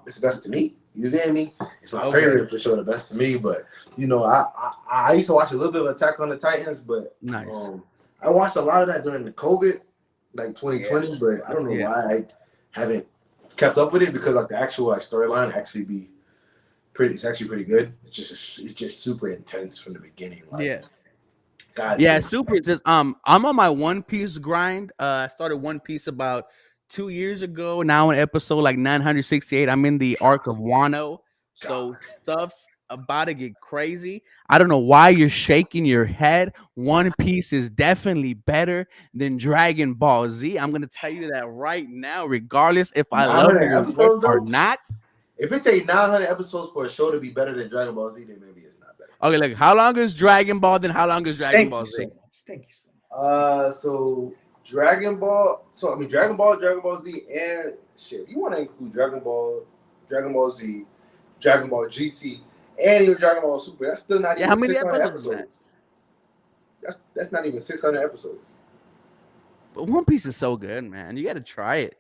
It's the best to me. You feel me? It's my favorite, for sure, the best to me. But, I used to watch a little bit of Attack on the Titans, but Nice. I watched a lot of that during the COVID, like 2020, but I don't know why I haven't kept up with it because, like, the actual storyline it's actually pretty good. It's just super intense from the beginning. Like, guys, yeah, super. Just I'm on my One Piece grind. I started One Piece about 2 years ago. Now in episode like 968, I'm in the arc of Wano. So stuff's about to get crazy. I don't know why you're shaking your head. One Piece is definitely better than Dragon Ball Z. I'm gonna tell you that right now, regardless if I love your work or not. If it take 900 episodes for a show to be better than Dragon Ball Z, then maybe it's not better. Okay, look, how long is Dragon Ball? Then how long is Dragon Ball Z? Thank you so much. So Dragon Ball. So I mean, Dragon Ball Z, and shit. If you want to include Dragon Ball Z, Dragon Ball GT, and even Dragon Ball Super, that's still not even how many 600 episodes? That's not even 600 episodes. But One Piece is so good, man. You got to try it.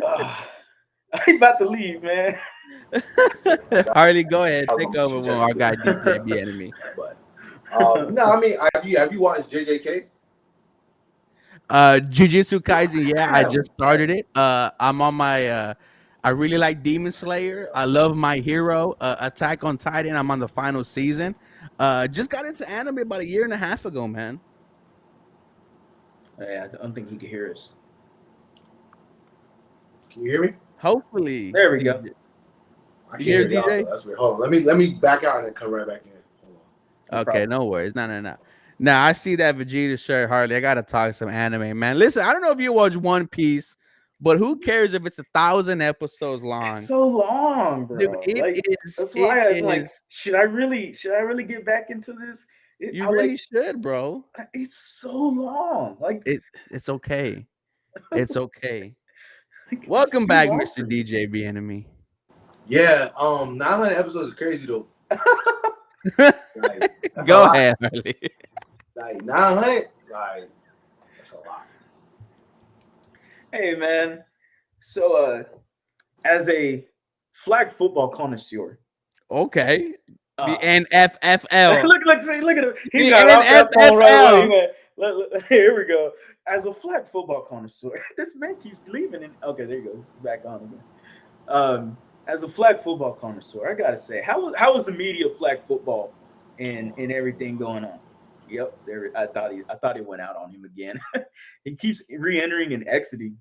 I'm about to leave, man. Harley, go ahead. Take over with our guy DJ Bien-Aime. But no, I mean, have you watched JJK? Jujutsu Kaisen, yeah, I just started it. I'm on my I really like Demon Slayer. I love My Hero, Attack on Titan. I'm on the final season. Just got into anime about a year and a half ago, man. Yeah, I don't think he can hear us. Can you hear me? Hopefully. There we go. I can't hear DJ. That's weird. Hold on. Let me back out and then come right back in. Hold on. Okay, no worries. No. Now I see that Vegeta shirt, Harley. I gotta talk some anime, man. Listen, I don't know if you watch One Piece, but who cares if it's 1,000 episodes long? It's so long, bro. Dude, that's why I'm like, should I really get back into this? You really should, bro. It's so long. Like it's okay. It's okay. Welcome back, Mr. DJ Bien-Aime. Yeah, 900 episodes is crazy though. Go ahead, Harley. Like 900, like that's a lot. Hey man, so as a flag football connoisseur, okay, The Ah, NFFL. look at him. He The got off that phone right away. He NFFL. went, here we go. As a flag football connoisseur, this man keeps leaving. Okay, there you go. Back on again. As a flag football connoisseur, I gotta say, how was the media of flag football and everything going on? Yep, there. I thought he went out on him again. He keeps re-entering and exiting.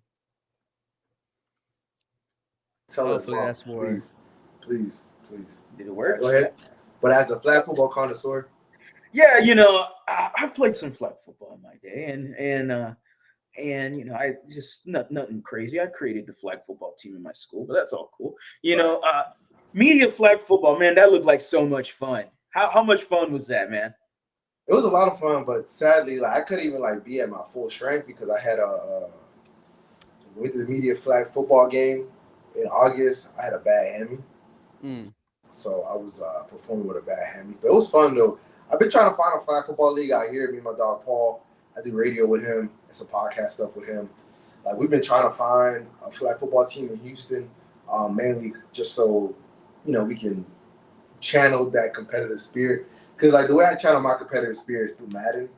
Tell her, Hopefully mom, that's more. please, please, please. Did it All right, work? go ahead. But as a flag football connoisseur, Yeah, I've played some flag football in my day, and I just nothing crazy. I created the flag football team in my school, but that's all cool. right. Media flag football, man, that looked like so much fun. How much fun was that, man? It was a lot of fun, but sadly, like I couldn't even like be at my full strength because I had went to the media flag football game in August. I had a bad hammy, Mm. so I was performing with a bad hammy. But it was fun though. I've been trying to find a flag football league out here. Me and my dog Paul. I do radio with him and some podcast stuff with him. Like we've been trying to find a flag football team in Houston, mainly just so we can channel that competitive spirit. Because like the way I channel my competitive spirit is through Madden,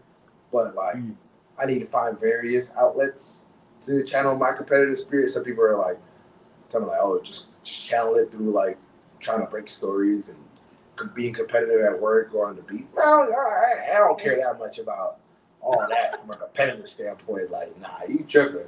but like Mm. I need to find various outlets to channel my competitive spirit. Some people are like telling me like, oh, just channel it through like trying to break stories and being competitive at work or on the beat. Well, I don't care that much about all that from a competitive standpoint. Like, nah, you tripping.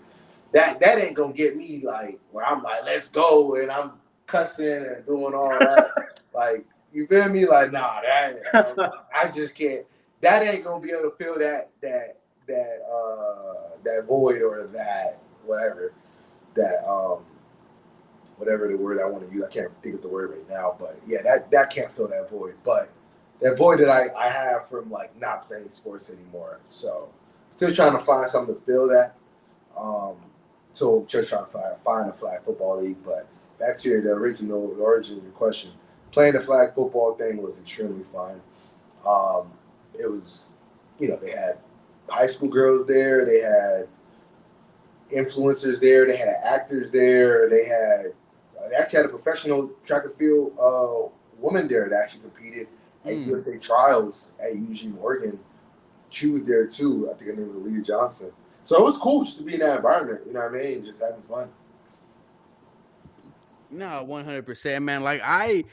That ain't gonna get me like where I'm like, let's go, and I'm cussing and doing all that. Like, you feel me? Like, nah, I just can't. That ain't gonna be able to fill that void or that that whatever the word I want to use. I can't think of the word right now, but yeah, that can't fill that void. But that void that I have from like not playing sports anymore. So still trying to find something to fill that. So just trying to find a flag football league. But back to the origin of your question. Playing the flag football thing was extremely fun. It was, they had high school girls there. They had influencers there. They had actors there. They actually had a professional track and field woman there that actually competed at Mm. USA Trials at Eugene, Oregon. She was there too. I think her name was Aaliyah Johnson. So it was cool just to be in that environment. You know what I mean? Just having fun. No, 100%, man. Like I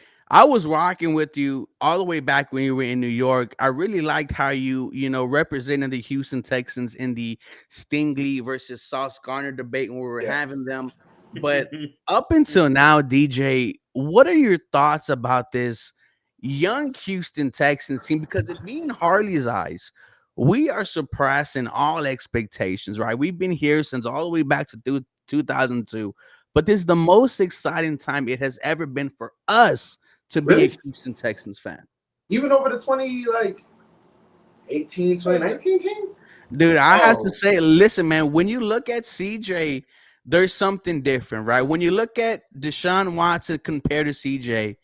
was rocking with you all the way back when you were in New York. I really liked how you represented the Houston Texans in the Stingley versus Sauce Garner debate when we were Yeah. having them. But up until now, DJ, what are your thoughts about this young Houston Texans team? Because it being Harley's eyes, we are surpassing all expectations, right? We've been here since all the way back to 2002, but this is the most exciting time it has ever been for us to be a Really? Houston Texans fan. Even over the 2019 team? Dude, I have to Oh, say, listen, man, when you look at CJ, there's something different, right? When you look at Deshaun Watson compared to CJ,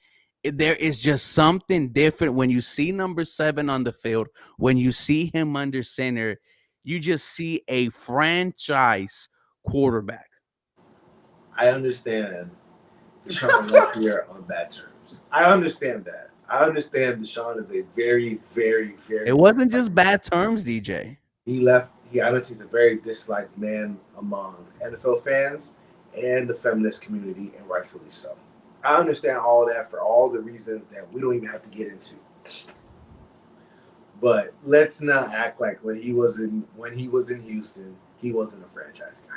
there is just something different when you see number 7 on the field, when you see him under center, you just see a franchise quarterback. I understand Deshaun left here on bad terms. I understand that. I understand Deshaun is a very, very, It very wasn't disliked just man. bad terms, DJ. He left. He honestly is a very disliked man among NFL fans and the feminist community, and rightfully so. I understand all that for all the reasons that we don't even have to get into. But let's not act like when he was in Houston, he wasn't a franchise guy.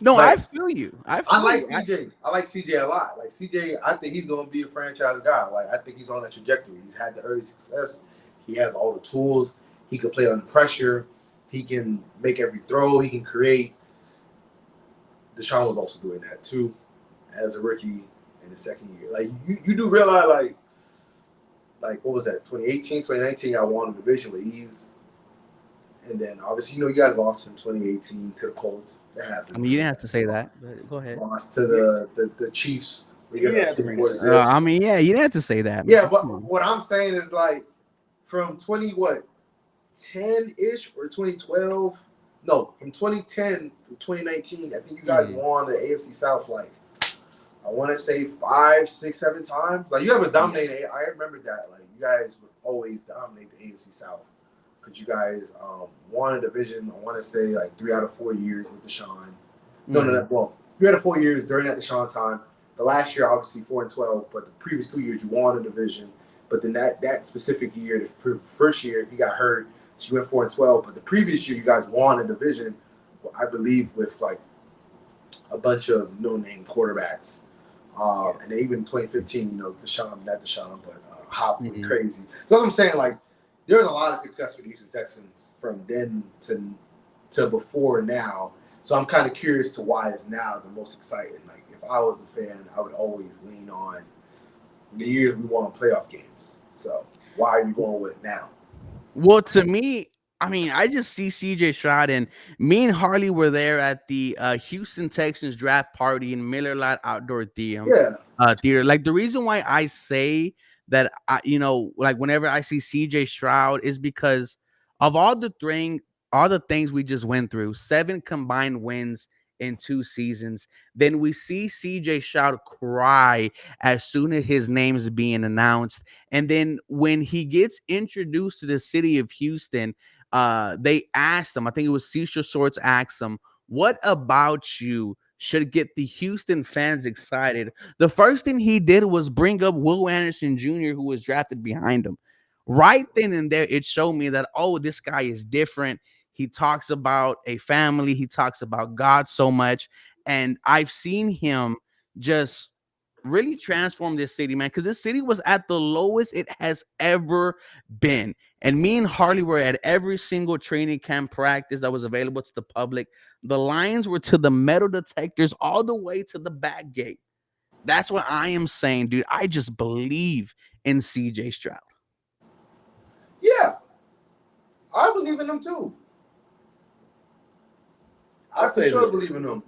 No, I Like feel you. I I feel like you. CJ. I like CJ a lot. Like CJ, I think he's gonna be a franchise guy. Like I think he's on that trajectory. He's had the early success. He has all the tools. He can play under pressure. He can make every throw. He can create. Deshaun was also doing that too, as a rookie in his second year. Like you do realize like what was that 2018, 2019? I won the division with ease, and then obviously you guys lost in 2018 to the Colts. That I happened. mean, you didn't have to Just say that, lost. but go ahead. Lost to yeah, the Chiefs. We you got didn't up have to bring that 24 up. zip. I mean, yeah, you didn't have to say that, Yeah, man. Come but on. what I'm saying is like from 10 ish or 2012. No, from 2010 to 2019. I think you guys Mhm. won the AFC South like I want to say 5, 6, 7 times. Like you have a dominating. I remember that. Like you guys would always dominate the AFC South because you guys won a division. I want to say like 3 out of 4 years with Deshaun. No. Well, 3 out of 4 years during that Deshaun time. The last year, obviously 4-12, but the previous 2 years you won a division. But then that specific year, the first year he got hurt, she went 4-12. But the previous year you guys won a division, I believe, with like a bunch of no-name quarterbacks. And even in 2015, not Deshaun, but Hop went crazy. So that's what I'm saying. Like, there's a lot of success for the Houston Texans from then to before now. So I'm kind of curious to why it's now the most exciting. Like, if I was a fan, I would always lean on the year we won playoff games. So why are you going with it now? Well, to me, I mean, I just see CJ Stroud, and me and Harley were there at the Houston Texans draft party in Miller Lite Outdoor Yeah. Theater. Like the reason why I say that, like whenever I see CJ Stroud is because of all the things we just went through, 7 combined wins in 2 seasons. Then we see CJ Stroud cry as soon as his name is being announced. And then when he gets introduced to the city of Houston, they asked him, I think it was Cecil Shorts asked him, what about you should get the Houston fans excited? The first thing he did was bring up Will Anderson Jr., who was drafted behind him. Right then and there, it showed me that, oh, this guy is different. He talks about a family, he talks about God so much. And I've seen him just really transform this city, man, because this city was at the lowest it has ever been. And me and Harley were at every single training camp practice that was available to the public. The lines were to the metal detectors all the way to the back gate. That's what I am saying, dude. I just believe in CJ Stroud. Yeah. I believe in them too. I for sure believe in them.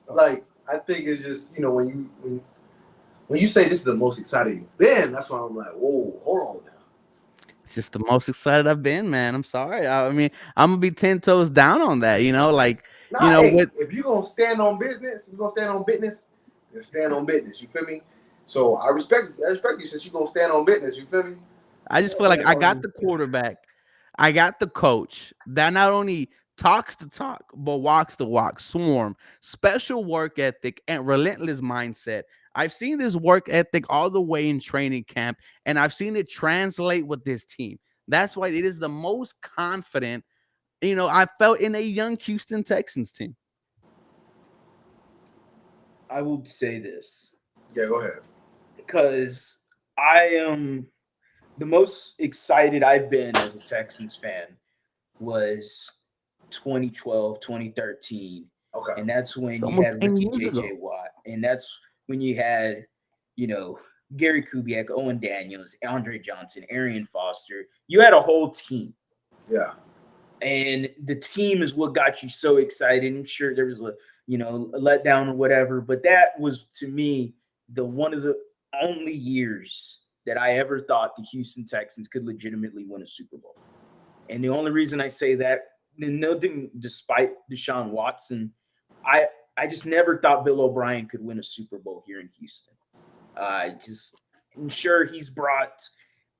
Like, I think it's just, when you say this is the most excited you've been, that's why I'm like, whoa, hold on now. It's just the most excited I've been, man. I'm sorry. I mean, I'm gonna be 10 toes down on that. Like, Nah, hey, what if you're gonna stand on business, then stand on business. You feel me? So I respect you since you're gonna stand on business, you feel me? I just feel like I got the quarterback, I got the coach that not only talks the talk but walks the walk. Swarm, special work ethic, and relentless mindset. I've seen this work ethic all the way in training camp, and I've seen it translate with this team. That's why it is the most confident, I felt in a young Houston Texans team. I would say this Yeah, go ahead. because I am the most excited I've been as a Texans fan was 2012, 2013. Okay. And that's It's when you almost had 10 Ricky years ago. JJ Watt. And that's when you had, you know, Gary Kubiak, Owen Daniels, Andre Johnson, Arian Foster. You had a whole team. Yeah. And the team is what got you so excited. And sure, there was a letdown or whatever, but that was to me the one of the only years that I ever thought the Houston Texans could legitimately win a Super Bowl. And the only reason I say that, nothing despite Deshaun Watson, I just never thought Bill O'Brien could win a Super Bowl here in Houston. Sure,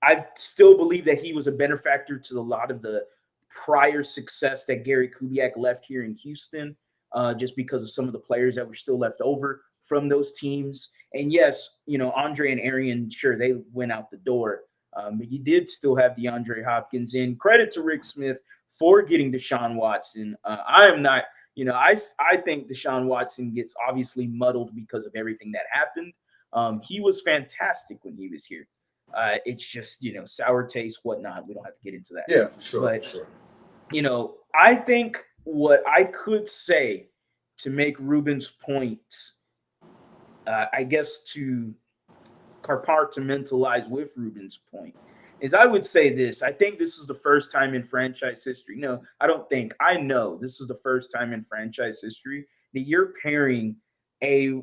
I still believe that he was a benefactor to a lot of the prior success that Gary Kubiak left here in Houston, just because of some of the players that were still left over from those teams. And yes, Andre and Arian, sure, they went out the door. But you did still have DeAndre Hopkins. And credit to Rick Smith for getting Deshaun Watson. I am not, I think Deshaun Watson gets obviously muddled because of everything that happened. He was fantastic when he was here. It's just, sour taste, whatnot. We don't have to get into that. Yeah, for sure. But, for sure. I think what I could say to make Ruben's point, I guess to compartmentalize with Ruben's point, is I would say this. I think this is the first time in franchise history. No, I don't think. I know this is the first time in franchise history that you're pairing a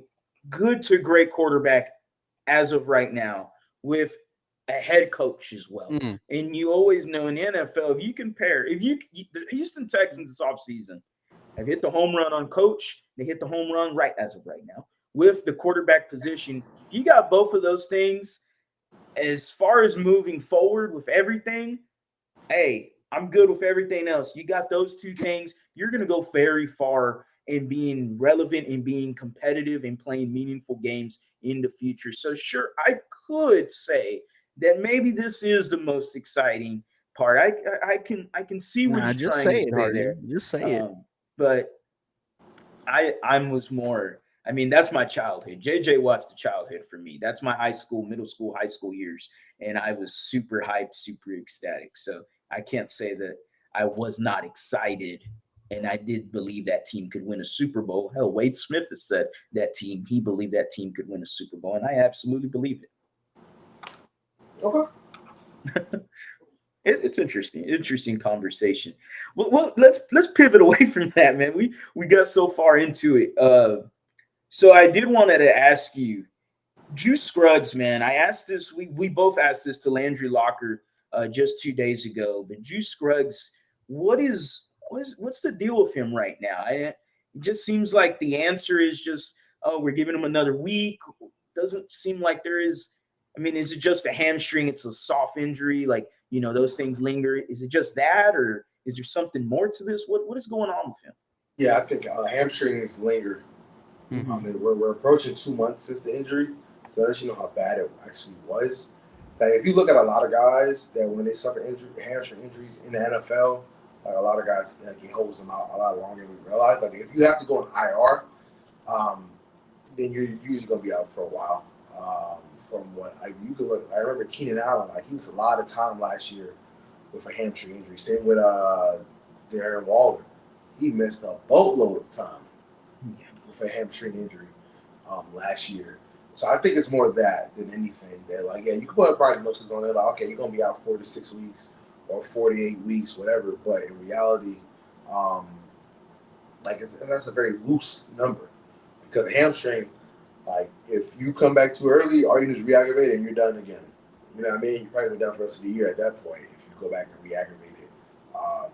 good to great quarterback as of right now with a head coach as well. Mm. And you always know in the NFL, the Houston Texans this offseason have hit the home run on coach, they hit the home run right as of right now with the quarterback position. If you got both of those things, as far as moving forward with everything, hey, I'm good with everything else. You got those two things, you're going to go very far in being relevant and being competitive and playing meaningful games in the future. So sure, I could say that maybe this is the most exciting part. I can see what Nah, he's just trying say to it, say Hardy. there. Just say it. But I was more. I mean, that's my childhood. JJ Watt's the childhood for me. That's my high school, middle school, high school years, and I was super hyped, super ecstatic. So I can't say that I was not excited, and I did believe that team could win a Super Bowl. Hell, Wade Smith has said that team. He believed that team could win a Super Bowl, and I absolutely believe it. Okay. It's interesting conversation. Well, let's pivot away from that, man. We got so far into it. So I did wanted to ask you, Juice Scruggs, man. I asked this. We both asked this to Landry Locker just 2 days ago. But Juice Scruggs, what's the deal with him right now? It just seems like the answer is just, oh, we're giving him another week. Doesn't seem like there is. I mean, is it just a hamstring? It's a soft injury, like those things linger. Is it just that, or is there something more to this? What is going on with him? Yeah, I think hamstrings linger. Mm-hmm. I mean, we're approaching 2 months since the injury, so that lets you know how bad it actually was. Like, if you look at a lot of guys that when they suffer hamstring injuries in the NFL, like a lot of guys, like, it holds them out a lot longer than we realize. Like, if you have to go on IR, then you're usually going to be out for a while. From what you can look, I remember Keenan Allen, like he was a lot of time last year with a hamstring injury. Same with Darren Waller, he missed a boatload of time with a hamstring injury last year. So I think it's more of that than anything. That, like, yeah, you can put a prognosis on it, like, okay, you're gonna be out 4 to 6 weeks or 48 weeks, whatever. But in reality, um, that's a very loose number because a hamstring, like, if you come back too early, all you do is re-aggravate it and you're done again. You know what I mean? You're probably done for the rest of the year at that point if you go back and re-aggravate it.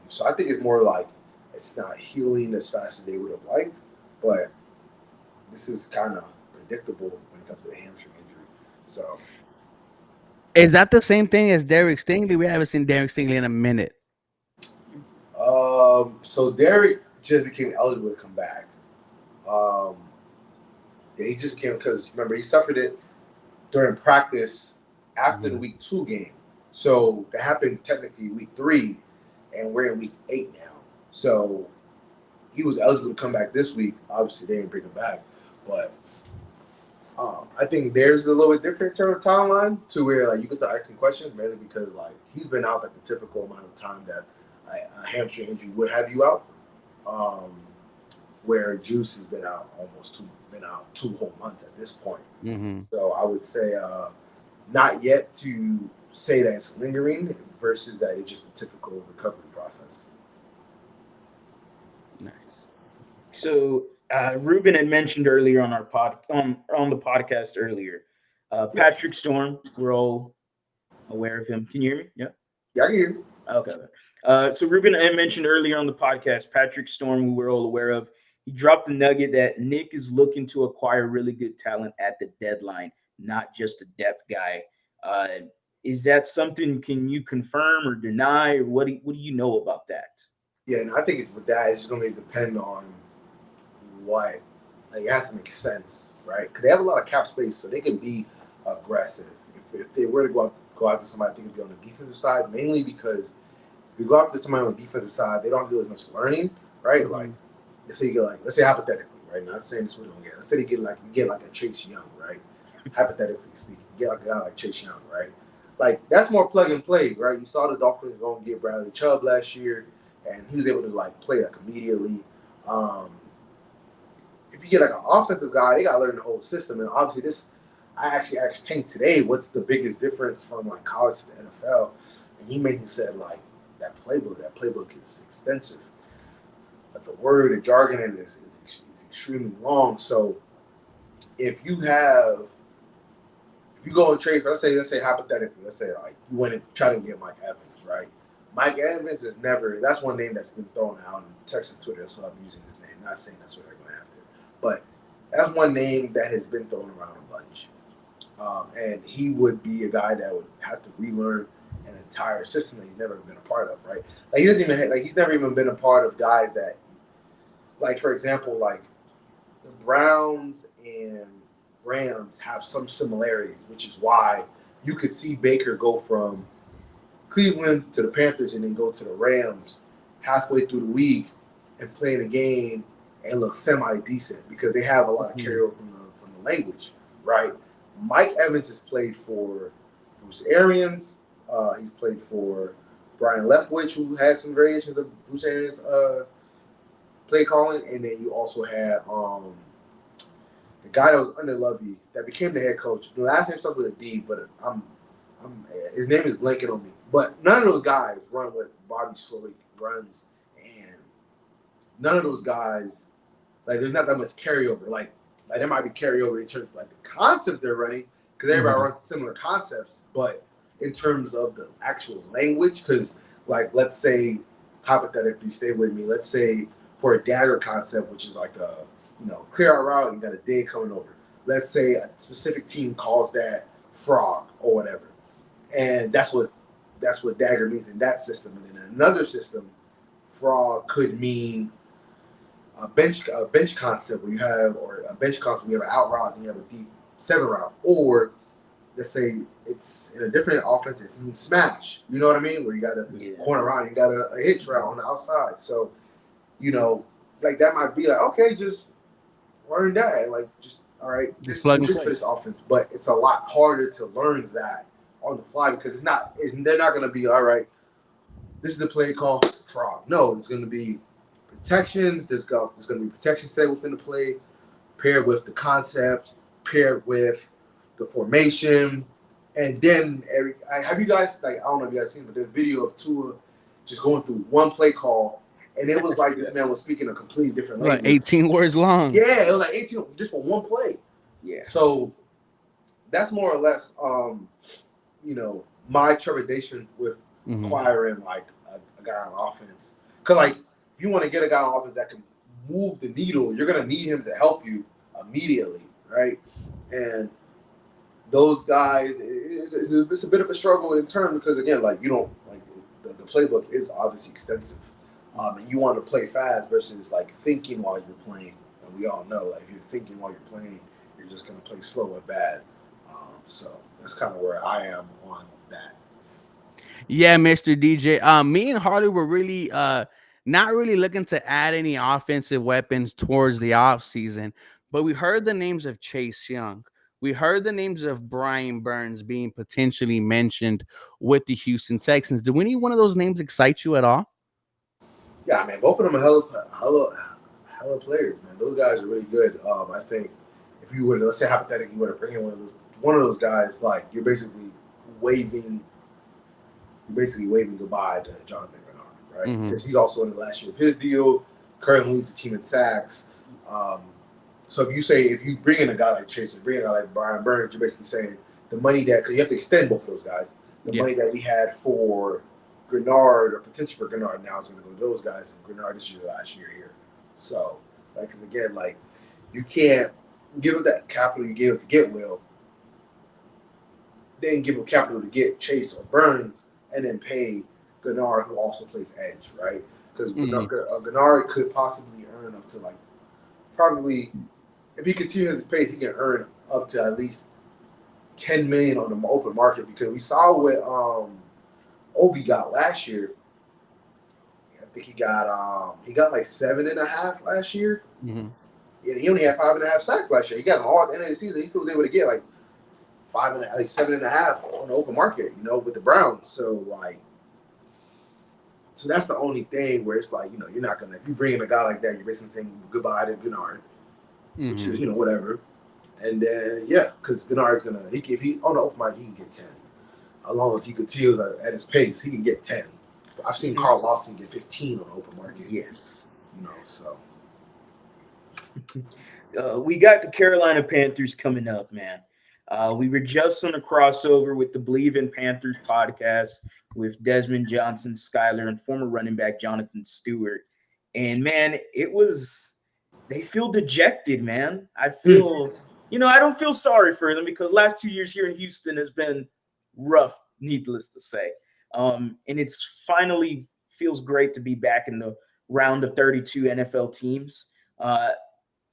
So I think it's more like it's not healing as fast as they would have liked, but this is kind of predictable when it comes to the hamstring injury. So, Is that the same thing as Derek Stingley? We haven't seen Derek Stingley in a minute. so Derek just became eligible to come back. Um, yeah, he just became because remember he suffered it during practice after the week 2 game. So that happened technically week 3, and we're in week 8 now. So he was eligible to come back this week. Obviously, they didn't bring him back, but I think theirs is a little bit different in terms of timeline to where like you can start asking questions, mainly because like he's been out like the typical amount of time that a hamstring injury would have you out. Um, where Juice has been out been out 2 whole months at this point. Mm-hmm. So I would say not yet to say that it's lingering versus that it's just a typical recovery process. Nice. So Ruben had mentioned earlier on our on the podcast earlier, Patrick Storm. We're all aware of him. Can you hear me? Yeah. Yeah, I can hear you. Okay. So Ruben had mentioned earlier on the podcast, Patrick Storm, who we're all aware of. He dropped the nugget that Nick is looking to acquire really good talent at the deadline, not just a depth guy. Is that something? Can you confirm or deny, or what do you know about that? Yeah, and I think with that, it's just going to depend on what. Like, it has to make sense, right? Because they have a lot of cap space, so they can be aggressive. If they were to go after somebody, I think it'd be on the defensive side, mainly because if you go after somebody on the defensive side, they don't have to do as much learning, right? Mm-hmm. Like, let's say you get let's say hypothetically, right? Not saying this is what you're gonna get. Let's say you get like a Chase Young, right? Hypothetically speaking, you get like a guy like Chase Young, right? Like, that's more plug and play, right? You saw the Dolphins go and get Bradley Chubb last year, and he was able to like play like immediately. If you get like an offensive guy, they got to learn the whole system. And obviously, I actually asked Tank today, what's the biggest difference from like college to the NFL? And he made me said like that playbook is extensive. But the jargon in it is extremely long. So if you go and trade for, let's say hypothetically, let's say like you went and try to get Mike Evans, right? Mike Evans that's one name that's been thrown out on Texas Twitter. That's why I'm using his name. Not saying that's what they're going after. But That's one name that has been thrown around a bunch. And he would be a guy that would have to relearn an entire system that he's never been a part of, right? Like he doesn't even like he's never even been a part of guys that, like for example, like the Browns and Rams have some similarities, which is why you could see Baker go from Cleveland to the Panthers and then go to the Rams halfway through the week and play in a game and look semi decent because they have a lot of carryover from the language, right? Mike Evans has played for Bruce Arians. He's played for Brian Leftwich, who had some variations of Bruce Arians' play calling, and then you also had the guy that was under Lovey that became the head coach. The last name starts with a D, but his name is blanking on me. But none of those guys run what Bobby Slowick runs, and none of those guys, like, there's not that much carryover. Like there might be carryover in terms of like the concepts they're running, because everybody runs similar concepts, but in terms of the actual language, because like let's say hypothetically, stay with me. Let's say for a dagger concept, which is like a clear out route, you got a dig coming over. Let's say a specific team calls that frog or whatever, and that's what dagger means in that system. And in another system, frog could mean a bench concept where you have, or a bench concept where you have an out route and you have a deep 7 route, or let's say it's in a different offense, it means smash. You know what I mean? Where you got a corner route, you got a hitch route on the outside. So, like that might be like, okay, just learn that. Like, just, all right, this for this offense. But it's a lot harder to learn that on the fly because they're not going to be, all right, this is the play call, frog. No, it's going to be protection. There's going to be protection set within the play, paired with the concept, paired with the formation, and then have you guys, like, I don't know if you guys seen, but there's a video of Tua just going through one play call, and it was like this man was speaking a completely different language. Like 18 words long. Yeah, it was like 18 just for one play. Yeah. So that's more or less, my trepidation with acquiring like a guy on offense. Because like, if you want to get a guy on offense that can move the needle, you're gonna need him to help you immediately, right? And those guys, it's a bit of a struggle in turn because again, like you don't like the playbook is obviously extensive, and you want to play fast versus like thinking while you're playing. And we all know, like if you're thinking while you're playing, you're just gonna play slow and bad. So that's kind of where I am on that. Yeah, Mr. DJ. Me and Harley were really not really looking to add any offensive weapons towards the offseason, but we heard the names of Chase Young. We heard the names of Brian Burns being potentially mentioned with the Houston Texans. Did any one of those names excite you at all? Yeah, man, both of them are hella players, man. Those guys are really good. I think if you were to, let's say hypothetically, you were to bring in one of those guys, like you're basically waving goodbye to Jonathan Bernard, right? Because he's also in the last year of his deal. Currently leads the team in sacks. So if you bring in a guy like Chase, bring in a guy like Brian Burns, you're basically saying the money because you have to extend both of those guys. The money that we had for Grenard or potential for Grenard now is going to go to those guys. And Grenard, this is your last year here. So, like, because again, like, you can't give up that capital you gave up to get Will, then give up capital to get Chase or Burns, and then pay Grenard, who also plays edge, right? Because Grenard could possibly earn up to, like, probably, if he continues his pace, he can earn up to at least $10 million on the open market because we saw what Obi got last year. I think he got like 7.5 last year. Yeah, he only had 5.5 sacks last year. He got them all at the end of the season. He still was able to get like 7.5 on the open market, with the Browns. So that's the only thing where it's like, you're not gonna, if you bring in a guy like that, you're basically saying goodbye to Gennard, which is whatever. And then because Gennard's gonna, if he on the open market, he can get 10. As long as he continues at his pace, he can get 10. I've seen Carl Lawson get 15 on the open market. Yes. So. We got the Carolina Panthers coming up, man. We were just on a crossover with the Believe in Panthers podcast with Desmond Johnson, Skyler, and former running back Jonathan Stewart. And, man, it was they feel dejected, man. I Mm. feel, I don't feel sorry for them because last 2 years here in Houston has been rough, needless to say. And it's finally feels great to be back in the round of 32 NFL teams. Uh,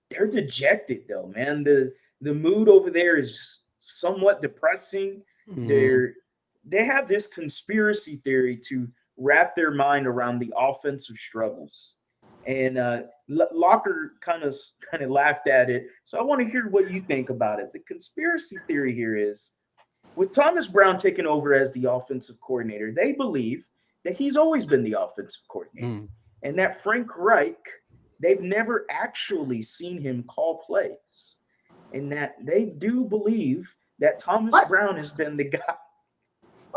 they're dejected though, man. The mood over there is somewhat depressing. Mhm. They have this conspiracy theory to wrap their mind around the offensive struggles, and Locker kind of laughed at it. So I want to hear what you think about it. The conspiracy theory here is with Thomas Brown taking over as the offensive coordinator, they believe that he's always been the offensive coordinator Mm. and that Frank Reich, they've never actually seen him call plays, and that they do believe that Thomas What? Brown has been the guy.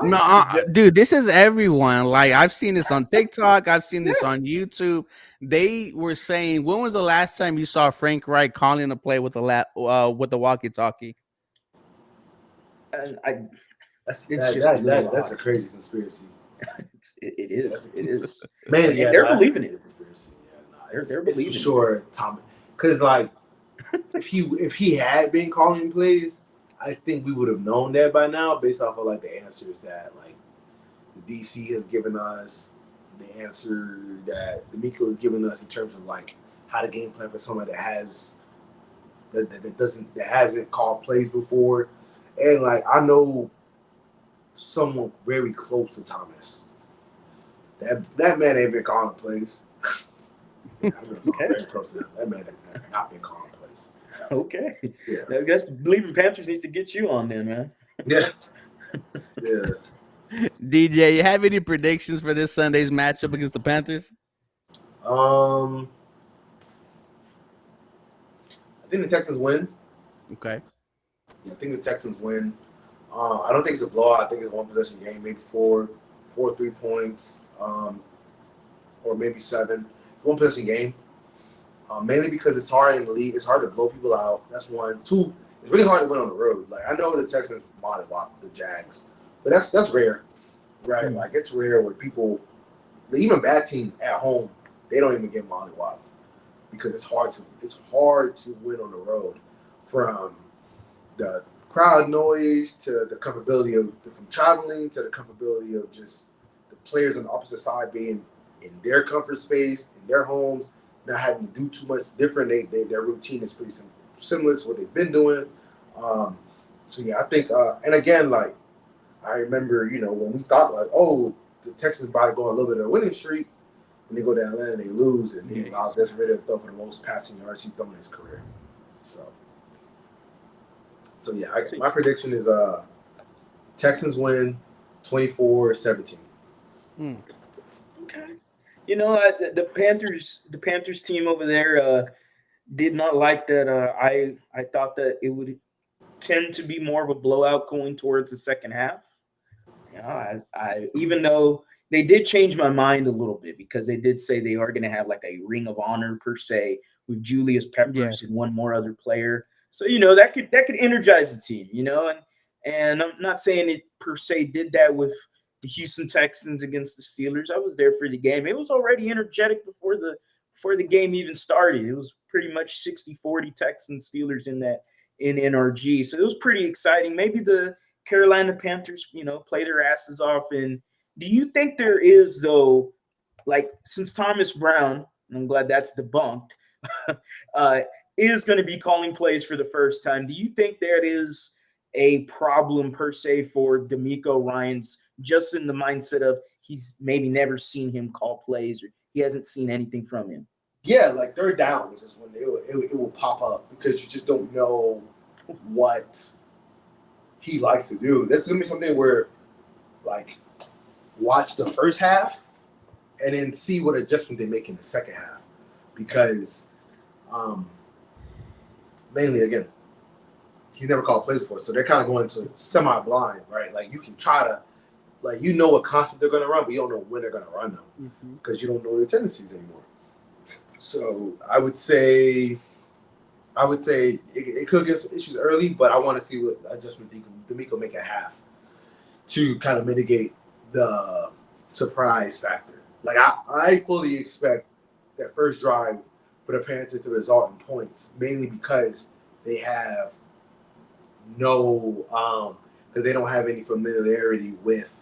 No, What? dude, this is everyone. Like I've seen this on TikTok, I've seen this Yeah, on YouTube. They were saying, when was the last time you saw Frank Reich calling a play with with the walkie-talkie? and That's it's just a little that's odd. a crazy conspiracy. It That's is. a It crazy. is. Man, And yeah, they're no, that's a believing crazy it. conspiracy. Yeah, no, They're it's for believing it. sure, Tom. Because like, if he had been calling plays, I think we would have known that by now, based off of like the answers that like the DC has given us, the answer that D'Amico has given us in terms of like how to game plan for somebody that hasn't called plays before, and like I know someone very close to Thomas. That man ain't been calling plays. Yeah, I know someone Okay. very close to him. That man has not been calling plays. Okay. Yeah, I guess believing Panthers needs to get you on then, man. yeah, yeah. DJ, you have any predictions for this Sunday's matchup against the Panthers? Um, I think the Texans win. Okay. Yeah, I think the Texans win. I don't think it's a blowout. I think it's a one possession game, maybe four 3 points, or maybe seven. One possession game. Mainly because it's hard in the league. It's hard to blow people out. That's one. Two, it's really hard to win on the road. Like I know the Texans mollywop the Jags, but that's rare, right? Hmm. Like it's rare where people, even bad teams at home, they don't even get mollywop because it's hard to win on the road, from the crowd noise to the comfortability from traveling to the comfortability of just the players on the opposite side being in their comfort space in their homes, not having to do too much different. Their routine is pretty similar to what they've been doing. Um, so yeah, I think and again, like I remember, when we thought like, oh, the Texans about to go on a little bit of a winning streak, and they go to Atlanta and they lose, and Yeah. he allowed Desiree to throw for the most passing yards he's thrown in his career. So. So yeah, my prediction is Texans win 24-17. Hmm. Okay. The Panthers team over there did not like that. I thought that it would tend to be more of a blowout going towards the second half. I even though they did change my mind a little bit because they did say they are going to have like a ring of honor per se with Julius Yeah. Peppers and one more other player. So that could energize the team, and I'm not saying it per se did that with the Houston Texans against the Steelers. I was there for the game. It was already energetic before the game even started. It was pretty much 60-40 Texans Steelers in NRG. So it was pretty exciting. Maybe the Carolina Panthers, play their asses off. And do you think there is, though, like since Thomas Brown, and I'm glad that's debunked, uh, is going to be calling plays for the first time, do you think that is a problem per se for D'Amico Ryans, just in the mindset of he's maybe never seen him call plays or he hasn't seen anything from him? Yeah, like third downs is when it will pop up because you just don't know what he likes to do. This is gonna be something where like watch the first half and then see what adjustment they make in the second half, because um, mainly again he's never called plays before, so they're kind of going to semi blind, right? Like you can try to what concept they're gonna run, but you don't know when they're gonna run them Mhm. because you don't know their tendencies anymore. So I would say it could get some issues early, but I want to see what adjustment D'Amico make at half to kind of mitigate the surprise factor. Like I fully expect that first drive for the Panthers to result in points, mainly because they have no because they don't have any familiarity with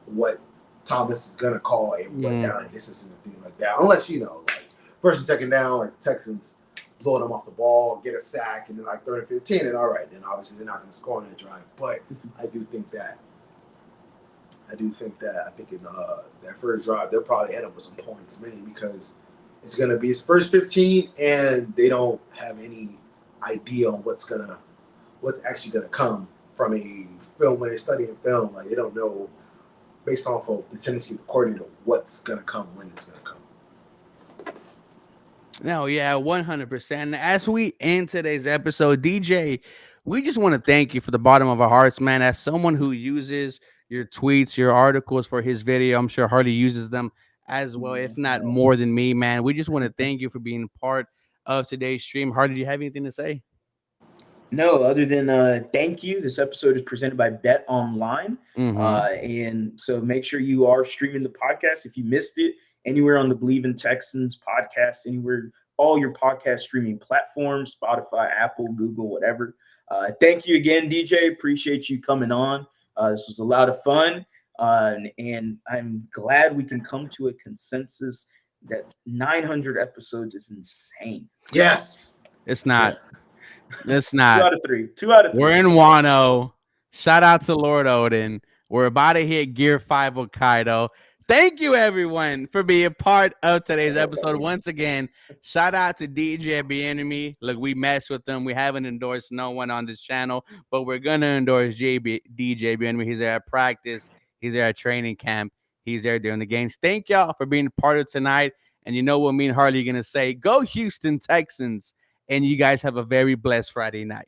what Thomas is gonna call a what down and distances and things like that. Unless like first and second down, like the Texans blow them off the ball, get a sack, and then like 3rd and 15, and all right, then obviously they're not gonna score on that drive. But I think I think in that first drive they'll probably end up with some points, mainly because it's gonna be his first 15, and they don't have any idea on what's actually gonna come from a film when they're studying film. Like they don't know based off of the tendency of the coordinator what's gonna come when it's gonna come. No, yeah, 100%. As we end today's episode, DJ, we just want to thank you for the bottom of our hearts, man. As someone who uses your tweets, your articles for his video, I'm sure Hardy uses them as well, if not more than me, man. We just want to thank you for being part of today's stream. Hardy, do you have anything to say? No, other than thank you. This episode is presented by Bet Online. And so make sure you are streaming the podcast. If you missed it, anywhere on the Believe in Texans podcast, anywhere, all your podcast streaming platforms, Spotify, Apple, Google, whatever. Thank you again, DJ. Appreciate you coming on. This was a lot of fun. And I'm glad we can come to a consensus that 900 episodes is insane. Yes. It's not. Yes. It's not. 2 out of 3. 2 out of 3. We're in Wano. Shout out to Lord Odin. We're about to hit Gear 5 Hokkaido. Thank you, everyone, for being part of today's episode. Once again, shout out to DJ Bien-Aime. Look, we messed with them. We haven't endorsed no one on this channel, but we're going to endorse DJ Bien-Aime. He's there at practice. He's there at training camp. He's there doing the games. Thank y'all for being part of tonight. And you know what me and Harley are going to say? Go Houston Texans. And you guys have a very blessed Friday night.